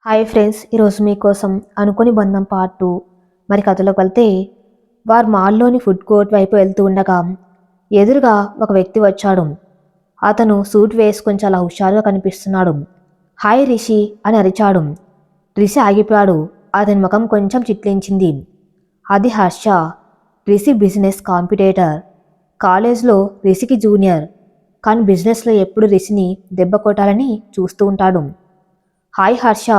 Hi friends, ఈరోజు మీకోసం అనుకుని బంధం పార్ట్ 2. మరి కథలోకి వెళ్తే, వారు మాల్లోని ఫుడ్ కోర్ట్ వైపు వెళ్తూ ఉండగా ఎదురుగా ఒక వ్యక్తి వచ్చాడు. అతను సూట్ వేసుకొని చాలా హుషారుగా కనిపిస్తున్నాడు. హాయ్ రిషి అని అరిచాడు. రిషి ఆగిపోయాడు. అతని ముఖం కొంచెం చిట్లించింది. అది హర్ష, రిషి బిజినెస్ కాంపిటేటర్. కాలేజ్లో రిషికి జూనియర్, కానీ బిజినెస్లో ఎప్పుడు రిషిని దెబ్బ కొట్టాలని చూస్తూ ఉంటాడు. హాయ్ హర్ష,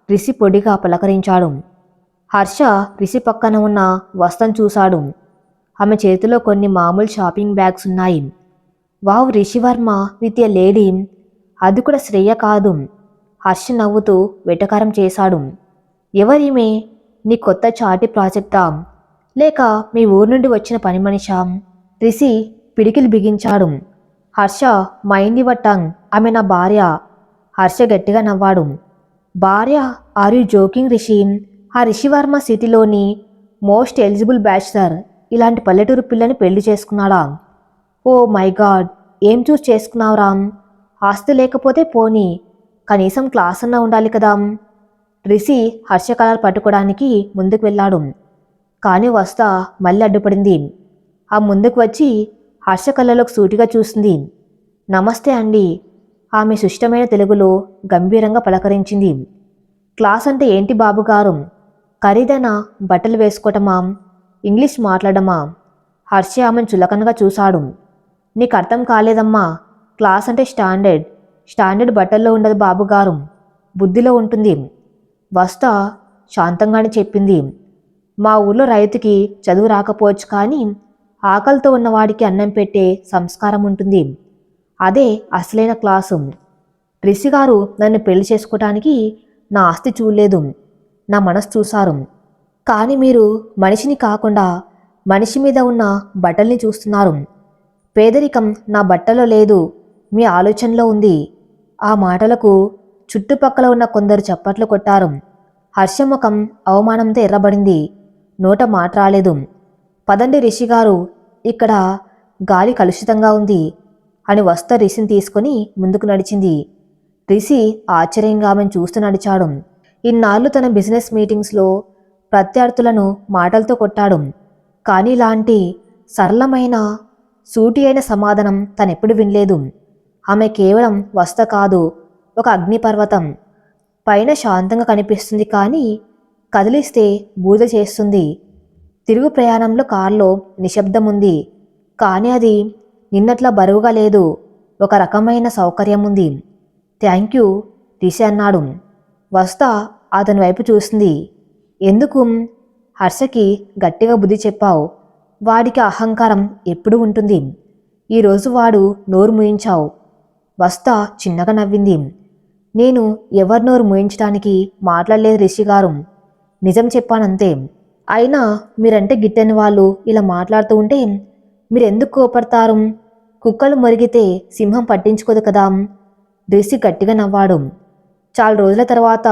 రిషి పొడిగా పలకరించాడు. హర్ష రిషి పక్కన ఉన్న వస్త్రం చూశాడు. ఆమె చేతిలో కొన్ని మామూలు షాపింగ్ బ్యాగ్స్ ఉన్నాయి. Wow, Rishi Varma with a lady, అది కూడా శ్రేయ కాదు. హర్ష నవ్వుతూ వెటకారం చేశాడు. ఎవరిమే? నీ కొత్త చాటి ప్రాజెక్టా, లేక మీ ఊరు నుండి వచ్చిన పని మనిషా? రిషి పిడికిలు బిగించాడు. హర్ష, మైండ్ యువర్ టంగ్, ఆమె నా భార్య. హర్ష గట్టిగా నవ్వాడు. భార్య? Are you joking Rishi? ఆ రిషి వర్మ సిటీలోని మోస్ట్ ఎలిజిబుల్ బ్యాచులర్. ఇలాంటి పల్లెటూరు పిల్లని పెళ్లి చేసుకున్నాడా? ఓ మై గాడ్, ఏం చూసి చేసుకున్నావురా? ఆస్తి లేకపోతే పోనీ, కనీసం క్లాస్ అన్నా ఉండాలి కదా. రిషి హర్ష కలర్ పట్టుకోవడానికి ముందుకు వెళ్ళాడు. కానీ వస్తా మళ్ళీ అడ్డుపడింది. ఆ ముందుకు వచ్చి హర్ష కళ్ళలోకి సూటిగా చూసింది. నమస్తే అండి, ఆమె సుష్టమైన తెలుగులో గంభీరంగా పలకరించింది. క్లాస్ అంటే ఏంటి బాబుగారు? ఖరీదైన బట్టలు వేసుకోవటమా, ఇంగ్లీష్ మాట్లాడమా? హర్ష ఆమెను చులకనగా చూశాడు. నీకు అర్థం కాలేదమ్మా, క్లాస్ అంటే స్టాండర్డ్ బట్టల్లో ఉండదు బాబుగారు, బుద్ధిలో ఉంటుంది. వస్తా శాంతంగానే చెప్పింది. మా ఊళ్ళో రైతుకి చదువు రాకపోవచ్చు, కానీ ఆకలితో ఉన్నవాడికి అన్నం పెట్టే సంస్కారం ఉంటుంది. అదే అసలైన క్లాసు. రిషి గారు నన్ను పెళ్లి చేసుకోవటానికి నా ఆస్తి చూడలేదు, నా మనసు చూశారు. కానీ మీరు మనిషిని కాకుండా మనిషి మీద ఉన్న బట్టల్ని చూస్తున్నారు. పేదరికం నా బట్టలో లేదు, మీ ఆలోచనలో ఉంది. ఆ మాటలకు చుట్టుపక్కల ఉన్న కొందరు చప్పట్లు కొట్టారు. హర్ష ముఖం అవమానంతో ఎర్రబడింది. నోట మాట రాలేదు. పదండి రిషి గారు, ఇక్కడ గాలి కలుషితంగా ఉంది అని వస్తా రిషిని తీసుకొని ముందుకు నడిచింది. రిషి ఆశ్చర్యంగా ఆమెను చూస్తూ నడిచాడు. ఇన్నాళ్ళు తన బిజినెస్ మీటింగ్స్లో ప్రత్యర్థులను మాటలతో కొట్టాడు, కానీ ఇలాంటి సరళమైన సూటి అయిన సమాధానం తనెప్పుడు వినలేదు. ఆమె కేవలం వస్త కాదు, ఒక అగ్నిపర్వతం. పైన శాంతంగా కనిపిస్తుంది, కానీ కదిలిస్తే బూడిద చేస్తుంది. తిరుగు ప్రయాణంలో కారులో నిశ్శబ్దం ఉంది, కానీ అది నిన్నట్లా బరువుగా లేదు. ఒక రకమైన సౌకర్యం ఉంది. థ్యాంక్ యూ రిషి అన్నాడు. వస్తా అతని వైపు చూసింది. ఎందుకు? హర్షకి గట్టిగా బుద్ధి చెప్పావు. వాడికి అహంకారం ఎప్పుడూ ఉంటుంది. ఈరోజు వాడు నోరు మూయించావు. వస్తా చిన్నగా నవ్వింది. నేను ఎవరి నోరు మూయించడానికి మాట్లాడలేదు రిషి గారు, నిజం చెప్పానంతే. అయినా మీరంటే గిట్టని వాళ్ళు ఇలా మాట్లాడుతూ ఉంటే మీరెందుకు కోపడతారు? కుక్కలు మొరిగితే సింహం పట్టించుకోదు కదా. రిషి గట్టిగా నవ్వాడు. చాలా రోజుల తర్వాత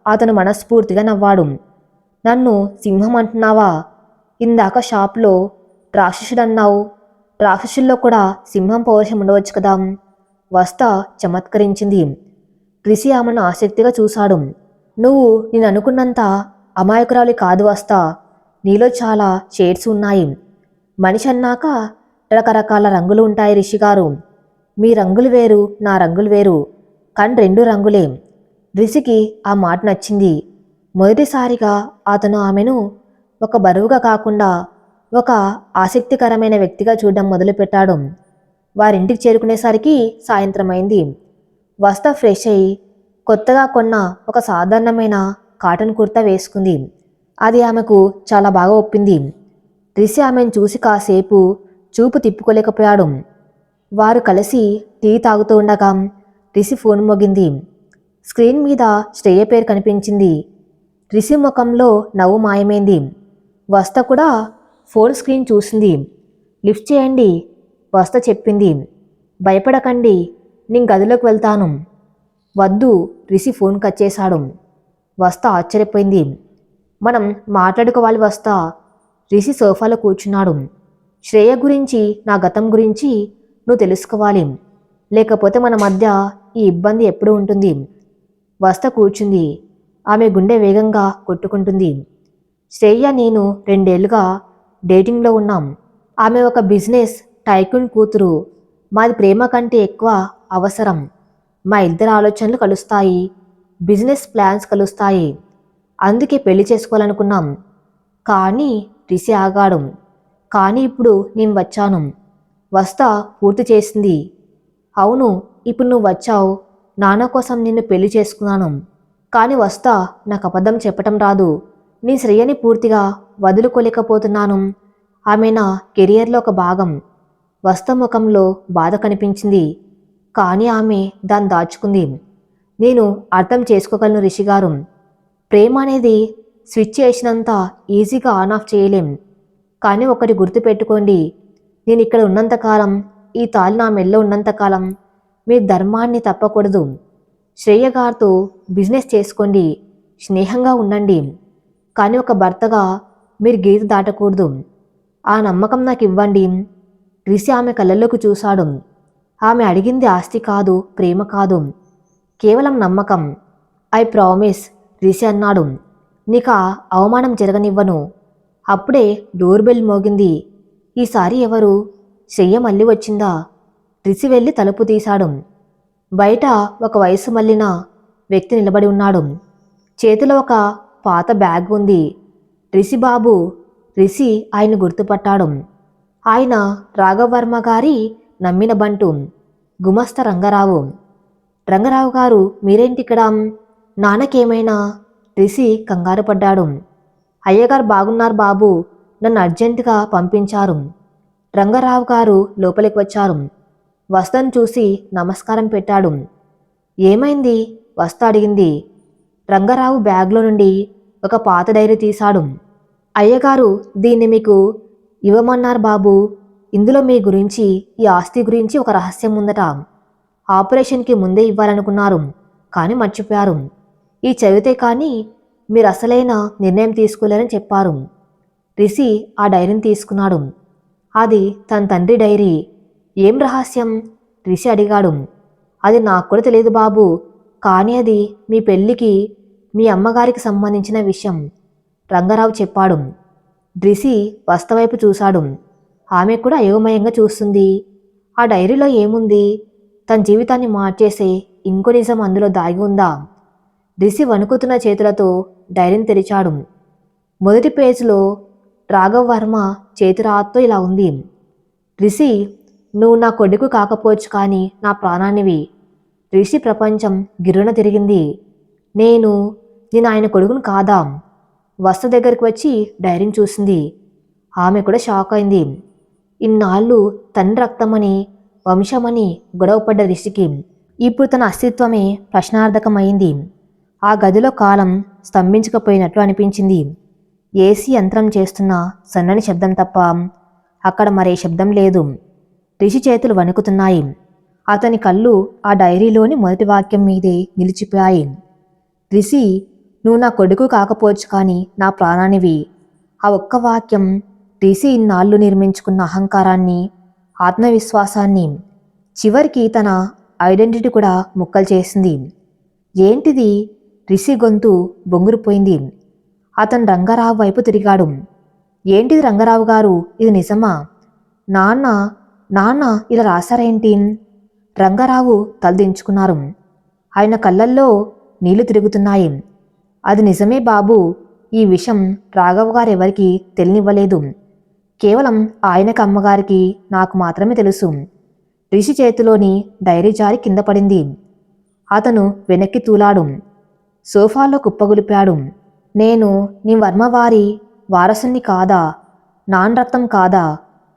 అతను మనస్ఫూర్తిగా నవ్వాడు. నన్ను సింహం అంటున్నావా? ఇందాక షాప్లో రాక్షసుడన్నావు. రాక్షసుల్లో కూడా సింహం పౌరుషం ఉండవచ్చు కదా. వస్తా చమత్కరించింది. రిషి ఆమెను ఆసక్తిగా చూశాడు. నువ్వు నేను అనుకున్నంత అమాయకురాలి కాదు వస్తా. నీలో చాలా షేడ్స్ ఉన్నాయి. మనిషి అన్నాక రకరకాల రంగులు ఉంటాయి రిషి గారు. మీ రంగులు వేరు, నా రంగులు వేరు, కానీ రెండు రంగులే. రిషికి ఆ మాట నచ్చింది. మొదటిసారిగా అతను ఆమెను ఒక బరువుగా కాకుండా ఒక ఆసక్తికరమైన వ్యక్తిగా చూడడం మొదలుపెట్టాడు. వారింటికి చేరుకునేసరికి సాయంత్రం అయింది. వస్తా ఫ్రెష్ అయి కొత్తగా కొన్న ఒక సాధారణమైన కాటన్ కుర్తా వేసుకుంది. అది ఆమెకు చాలా బాగా ఒప్పింది. రిషి ఆమెను చూసి కాసేపు చూపు తిప్పుకోలేకపోయాడు. వారు కలిసి టీ తాగుతూ ఉండగా రిషి ఫోన్ మోగింది. స్క్రీన్ మీద శ్రేయ పేరు కనిపించింది. రిషి ముఖంలో నవ్వు మాయమైంది. వస్త కూడా ఫోన్ స్క్రీన్ చూసింది. లిఫ్ట్ చేయండి, వస్త చెప్పింది. భయపడకండి, నేను గదిలోకి వెళ్తాను. వద్దు, రిషి ఫోన్ కట్ చేశాడు. వస్త ఆశ్చర్యపోయింది. మనం మాట్లాడుకోవాలి వస్తా. రిషి సోఫాలో కూర్చున్నాడు. శ్రేయ గురించి, నా గతం గురించి నువ్వు తెలుసుకోవాలి, లేకపోతే మన మధ్య ఈ ఇబ్బంది ఎప్పుడూ ఉంటుంది. వస్త కూర్చుంది. ఆమె గుండె వేగంగా కొట్టుకుంటుంది. శ్రేయ నేను 2 ఏళ్లుగా డేటింగ్లో ఉన్నాం. ఆమె ఒక బిజినెస్ టైకూన్ కూతురు. మాది ప్రేమ కంటే ఎక్కువ అవసరం. మా ఇద్దరి ఆలోచనలు కలుస్తాయి, బిజినెస్ ప్లాన్స్ కలుస్తాయి. అందుకే పెళ్లి చేసుకోవాలనుకున్నాం. కానీ రిషి ఆగాడు. కానీ ఇప్పుడు నేను వచ్చాను. వస్తా పూర్తి చేసింది. అవును, ఇప్పుడు నువ్వు వచ్చావు. నాన్న కోసం నిన్ను పెళ్లి చేసుకున్నాను. కానీ వస్తా నాకు అబద్ధం చెప్పటం రాదు. నీ శ్రేయని పూర్తిగా వదులుకోలేకపోతున్నాను. ఆమె నా కెరియర్లో ఒక భాగం. వస్త ముఖంలో బాధ కనిపించింది. కానీ ఆమె దాన్ని దాచుకుంది. నేను అర్థం చేసుకోగలను రిషి గారు. ప్రేమ అనేది స్విచ్ చేసినంత ఈజీగా ఆన్ ఆఫ్ చేయలేం. కానీ ఒకటి గుర్తుపెట్టుకోండి, నేను ఇక్కడ ఉన్నంతకాలం, ఈ తాళి నా మెల్లో ఉన్నంతకాలం మీ ధర్మాన్ని తప్పకూడదు. శ్రేయ గారితో బిజినెస్ చేసుకోండి, స్నేహంగా ఉండండి. కానీ ఒక భర్తగా మీరు గీత దాటకూడదు. ఆ నమ్మకం నాకు ఇవ్వండి. రిషి ఆమె కళ్ళల్లోకి చూశాడు. ఆమె అడిగింది ఆస్తి కాదు, ప్రేమ కాదు, కేవలం నమ్మకం. ఐ ప్రామిస్ రిషి అన్నాడు. నీకు అవమానం జరగనివ్వను. అప్పుడే డోర్ బెల్ మోగింది. ఈసారి ఎవరు? శ్రేయ మళ్ళీ వచ్చిందా? రిషి వెళ్ళి తలుపు తీశాడు. బయట ఒక వయసు మళ్ళిన వ్యక్తి నిలబడి ఉన్నాడు. చేతిలో ఒక పాత బ్యాగ్ ఉంది. రిషి బాబు. రిషి ఆయన గుర్తుపట్టాడు. ఆయన రాఘవర్మ గారి నమ్మిన బంటు, గుమస్తా రంగారావు. రంగారావు గారు మీరేంటిక్కడ? నాన్నకేమైనా? రిషి కంగారు పడ్డాడు. అయ్యగారు బాగున్నారు బాబు, నన్ను అర్జెంటుగా పంపించారు. రంగారావు గారు లోపలికి వచ్చారు. వస్తను చూసి నమస్కారం పెట్టాడు. ఏమైంది? వస్త అడిగింది. రంగారావు బ్యాగ్లో నుండి ఒక పాత డైరీ తీశాడు. అయ్యగారు దీన్ని మీకు ఇవ్వమన్నారు బాబు. ఇందులో మీ గురించి, ఈ ఆస్తి గురించి ఒక రహస్యం ఉందట. ఆపరేషన్కి ముందే ఇవ్వాలనుకున్నారు, కానీ మర్చిపోయారు. ఈ చదివితే కానీ మీరు అసలైన నిర్ణయం తీసుకోలేరని చెప్పారు. రిషి ఆ డైరీని తీసుకున్నాడు. అది తన తండ్రి డైరీ. ఏం రహస్యం? రిషి అడిగాడు. అది నాకు కూడా తెలియదు బాబు, కానీ అది మీ పెళ్ళికి మీ అమ్మగారికి సంబంధించిన విషయం, రంగారావు చెప్పాడు. రిషి వస్తవైపు చూశాడు. ఆమె కూడా అయోమయంగా చూస్తుంది. ఆ డైరీలో ఏముంది? తన జీవితాన్ని మార్చేసే ఇంకో నిజం అందులో దాగి ఉందా? రిషి వణుకుతున్న చేతులతో డైరీని తెరిచాడు. మొదటి పేజీలో రాఘవ్ వర్మ చేతిరాత్తో ఇలా ఉంది. రిషి, నువ్వు నా కొడుకు కాకపోవచ్చు కానీ నా ప్రాణానివి. రిషి ప్రపంచం గిర్రున తిరిగింది. నేను ఆయన కొడుకును కాదా? వస్త దగ్గరికి వచ్చి డైరీని చూసింది. ఆమె కూడా షాక్ అయింది. ఇన్నాళ్ళు తండ్రి రక్తమని, వంశమని గొడవపడ్డ రిషికి ఇప్పుడు తన అస్తిత్వమే ప్రశ్నార్థకమైంది. ఆ గదిలో కాలం స్తంభించకపోయినట్లు అనిపించింది. ఏసీ యంత్రం చేస్తున్న సన్నని శబ్దం తప్ప అక్కడ మరే శబ్దం లేదు. రిషి చేతులు వణుకుతున్నాయి. అతని కళ్ళు ఆ డైరీలోని మొదటి వాక్యం మీదే నిలిచిపోయాయి. రిషి, నువ్వు నా కొడుకు కాకపోవచ్చు కానీ నా ప్రాణానివి. ఆ ఒక్క వాక్యం రిషి ఇన్నాళ్ళు నిర్మించుకున్న అహంకారాన్ని, ఆత్మవిశ్వాసాన్ని, చివరికి తన ఐడెంటిటీ కూడా ముక్కలు చేసింది. ఏంటిది? రిషి గొంతు బొంగురుపోయింది. అతను రంగారావు వైపు తిరిగాడు. ఏంటిది రంగారావు గారు, ఇది నిజమా? నాన్న ఇలా రాశారేంటి? రంగారావు తలదించుకున్నారు. ఆయన కళ్ళల్లో నీళ్లు తిరుగుతున్నాయి. అది నిజమే బాబు. ఈ విషయం రాఘవ్ గారు ఎవరికి తెలియనివ్వలేదు. కేవలం ఆయనకు, అమ్మగారికి, నాకు మాత్రమే తెలుసు. రిషి చేతిలోని డైరీ జారి కింద పడింది. అతను వెనక్కి తూలాడు. సోఫాలో కుప్పగొలిపాడు. నేను నీ వర్మవారి వారసుని కాదా? నాన్ రక్తం కాదా?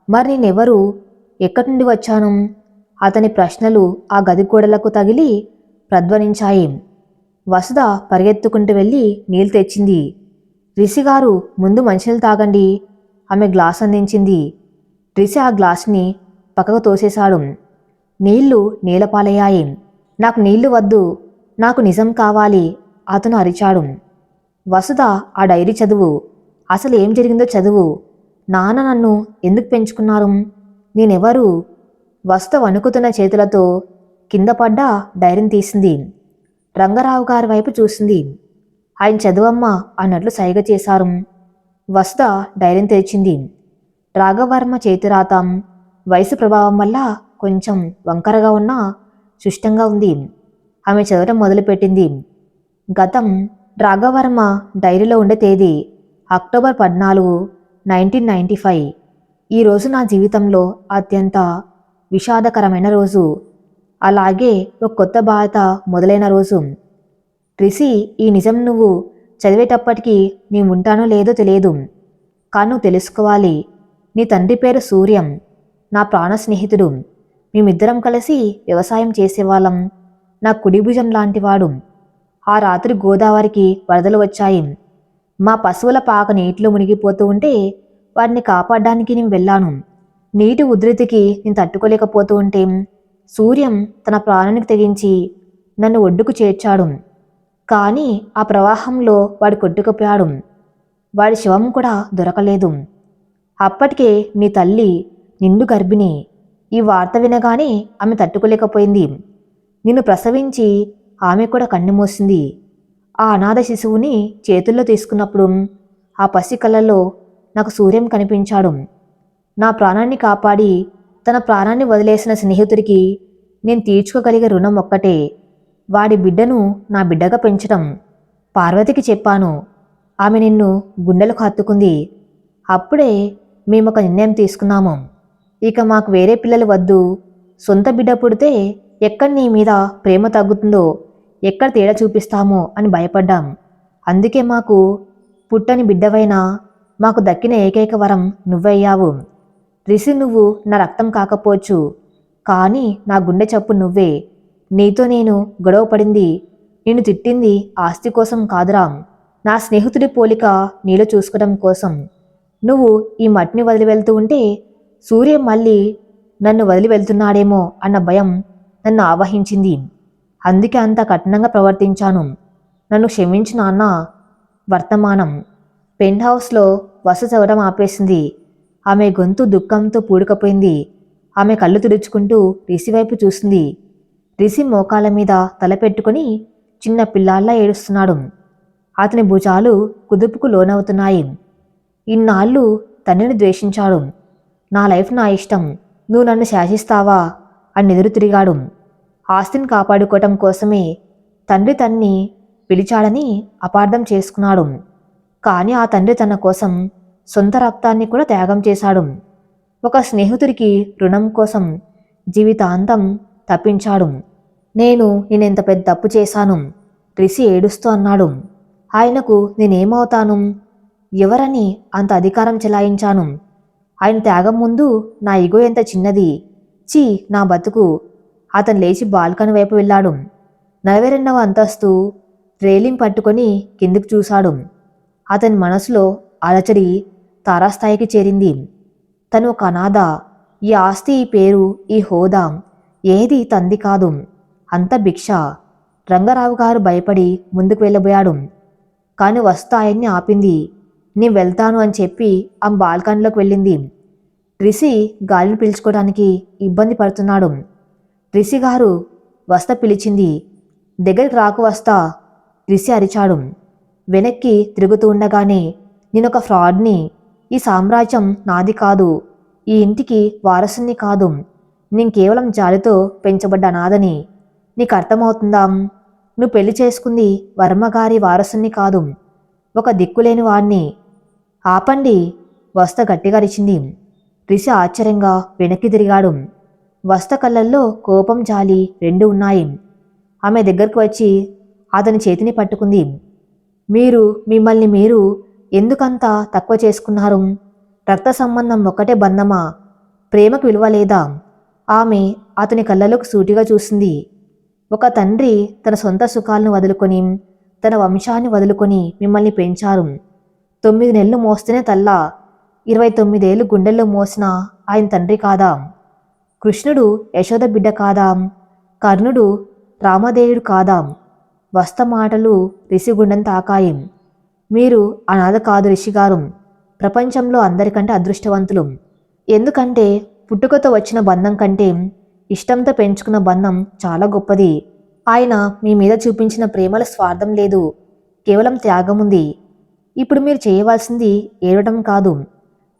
మరి నేనెవరు? ఎక్కడి నుండి వచ్చాను? అతని ప్రశ్నలు ఆ గది గోడలకు తగిలి ప్రధ్వనించాయి. వసుధ పరిగెత్తుకుంటూ వెళ్ళి నీళ్ళు తెచ్చింది. రిషి గారు, ముందు మంచినీళ్ళు తాగండి. ఆమె గ్లాస్ అందించింది. రిషి ఆ గ్లాసుని పక్కకు తోసేశాడు. నీళ్లు నీలపాలయ్యాయి. నాకు నీళ్లు వద్దు, నాకు నిజం కావాలి, అతను అరిచాడు. వసుధ, ఆ డైరీ చదువు. అసలు ఏం జరిగిందో చదువు. నాన్న నన్ను ఎందుకు పెంచుకున్నారు? నేనెవరు? వసుధ వణుకుతున్న చేతులతో కింద పడ్డ డైరీని తీసింది. రంగారావు గారి వైపు చూసింది. ఆయన చదువమ్మా అన్నట్లు సైగ చేశారు. వసుధ ధైర్యం తెచ్చింది. రాఘవర్మ చేతిరాత వయసు ప్రభావం వల్ల కొంచెం వంకరగా ఉన్నా సుష్టంగా ఉంది. ఆమె చదవటం మొదలుపెట్టింది. గతం రాఘవర్మ డైరీలో ఉండే తేదీ అక్టోబర్ 14, 1995. ఈరోజు నా జీవితంలో అత్యంత విషాదకరమైన రోజు. అలాగే ఒక కొత్త బాధ మొదలైన రోజు. రిషి, ఈ నిజం నువ్వు చదివేటప్పటికీ నీ ఉంటానో లేదో తెలియదు. కానీ నువ్వు తెలుసుకోవాలి. నీ తండ్రి పేరు సూర్యం, నా ప్రాణ స్నేహితుడు. మేమిద్దరం కలిసి వ్యవసాయం చేసేవాళ్ళం. నా కుడి భుజం లాంటివాడు. ఆ రాత్రి గోదావరికి వరదలు వచ్చాయి. మా పశువుల పాక నీటిలో మునిగిపోతూ ఉంటే వాటిని కాపాడడానికి నేను వెళ్ళాను. నీటి ఉధృతికి నేను తట్టుకోలేకపోతూ ఉంటే సూర్యం తన ప్రాణానికి తెగించి నన్ను ఒడ్డుకు చేర్చాడు. కానీ ఆ ప్రవాహంలో వాడు కొట్టుకుపోయాడు. వాడి శవం కూడా దొరకలేదు. అప్పటికే నీ తల్లి నిండు గర్భిణి. ఈ వార్త వినగానే ఆమె తట్టుకోలేకపోయింది. నిన్ను ప్రసవించి ఆమె కూడా కన్ను మూసింది. ఆ అనాథ శిశువుని చేతుల్లో తీసుకున్నప్పుడు ఆ పసి కళ్ళల్లో నాకు సూర్యం కనిపించాడు. నా ప్రాణాన్ని కాపాడి తన ప్రాణాన్ని వదిలేసిన స్నేహితుడికి నేను తీర్చుకోగలిగే రుణం ఒక్కటే, వాడి బిడ్డను నా బిడ్డగా పెంచడం. పార్వతికి చెప్పాను. ఆమె నిన్ను గుండెలకు హత్తుకుంది. అప్పుడే మేమొక నిర్ణయం తీసుకున్నాము. ఇక మాకు వేరే పిల్లలు వద్దు. సొంత బిడ్డ పుడితే ఎక్కడ నీ మీద ప్రేమ తగ్గుతుందో, ఎక్కడ తేడా చూపిస్తామో అని భయపడ్డాం. అందుకే మాకు పుట్టని బిడ్డవైనా మాకు దక్కిన ఏకైక వరం నువ్వయ్యావు. రిషి, నువ్వు నా రక్తం కాకపోవచ్చు, కానీ నా గుండె చప్పు నువ్వే. నీతో నేను గొడవ పడింది, నిన్ను తిట్టింది ఆస్తి కోసం కాదురా, నా స్నేహితుడి పోలిక నీలో చూసుకోవడం కోసం. నువ్వు ఈ మట్టిని వదిలి వెళ్తూ ఉంటే సూర్యం మళ్ళీ నన్ను వదిలి వెళ్తున్నాడేమో అన్న భయం నన్ను ఆవహించింది. అందుకే అంత కఠినంగా ప్రవర్తించాను. నన్ను క్షమించు నాన్న. వర్తమానం. పెంట్ హౌస్లో వసు చదవడం ఆపేసింది. ఆమె గొంతు దుఃఖంతో పూడుకపోయింది. ఆమె కళ్ళు తుడుచుకుంటూ రిషి వైపు చూసింది. రిషి మోకాళ్ళ మీద తల పెట్టుకుని చిన్న పిల్లాల్లా ఏడుస్తున్నాడు. అతని భుజాలు కుదుపుకు లోనవుతున్నాయి. ఇన్నాళ్ళు తండ్రిని ద్వేషించాడు. నా లైఫ్ నా ఇష్టం, నువ్వు నన్ను శాసిస్తావా అని ఎదురు తిరిగాడు. ఆస్తిని కాపాడుకోవటం కోసమే తండ్రి తన్ని పిలిచాడని అపార్థం చేసుకున్నాడు. కానీ ఆ తండ్రి తన కోసం సొంత రక్తాన్ని కూడా త్యాగం చేశాడు. ఒక స్నేహితుడికి రుణం కోసం జీవితాంతం తప్పించాడు. నేనెంత పెద్ద తప్పు చేశాను, రిషి ఏడుస్తూ అన్నాడు. ఆయనకు నేనేమవుతాను? ఎవరని అంత అధికారం చెలాయించాను? ఆయన త్యాగం ముందు నా ఇగో ఎంత చిన్నది. చీ, నా బతుకు. అతను లేచి బాల్కనీ వైపు వెళ్ళాడు. 42వ అంతస్తు రేలింగ్ పట్టుకొని కిందికి చూశాడు. అతని మనసులో అలచడి తారాస్థాయికి చేరింది. తను ఒక అనాథ. ఈ ఆస్తి, ఈ పేరు, ఈ హోదా ఏది తంది కాదు. అంత భిక్ష. రంగారావు గారు భయపడి ముందుకు వెళ్ళబోయాడు. కాని వస్తు ఆయన్ని ఆపింది. నేను వెళ్తాను అని చెప్పి ఆ బాల్కనీలోకి వెళ్ళింది. రిషి గాలిని పీల్చుకోవడానికి ఇబ్బంది పడుతున్నాడు. రిషి గారు, వస్త పిలిచింది. దగ్గరికి రాకు వస్తా, రిషి అరిచాడు. వెనక్కి తిరుగుతూ ఉండగానే, నేనొక ఫ్రాడ్ని. ఈ సామ్రాజ్యం నాది కాదు. ఈ ఇంటికి వారసుని కాదు. నేను కేవలం జాలితో పెంచబడ్డ అనాథని. నీకు అర్థమవుతుందా? నువ్వు పెళ్లి చేసుకుంది వర్మగారి వారసుని కాదు, ఒక దిక్కులేని వాణ్ణి. ఆపండి, వస్త గట్టిగా అరిచింది. రిషి ఆశ్చర్యంగా వెనక్కి తిరిగాడు. వస్త కళ్ళల్లో కోపం, జాలి రెండు ఉన్నాయి. ఆమె దగ్గరకు వచ్చి అతని చేతిని పట్టుకుంది. మిమ్మల్ని మీరు ఎందుకంత తక్కువ చేసుకున్నారు? రక్త సంబంధం ఒక్కటే బంధమా? ప్రేమకు విలువ లేదా? ఆమె అతని కళ్ళలోకి సూటిగా చూసింది. ఒక తండ్రి తన సొంత సుఖాలను వదులుకొని, తన వంశాన్ని వదులుకొని మిమ్మల్ని పెంచారు. 9 నెలలు మోస్తేనే తల్లా, 29 ఏళ్ళు గుండెల్లో మోసిన ఆయన తండ్రి కాదా? కృష్ణుడు యశోద బిడ్డ కాదా? కర్ణుడు రామదేవుడు కాదా? వస్త మాటలు రిషి గుండెను తాకాయి. మీరు అనాథ కాదు రిషిగారు, ప్రపంచంలో అందరికంటే అదృష్టవంతులు. ఎందుకంటే పుట్టుకతో వచ్చిన బంధం కంటే ఇష్టంతో పెంచుకున్న బంధం చాలా గొప్పది. ఆయన మీ మీద చూపించిన ప్రేమలో స్వార్థం లేదు. కేవలం త్యాగం ఉంది. ఇప్పుడు మీరు చేయవలసింది ఏడవటం కాదు,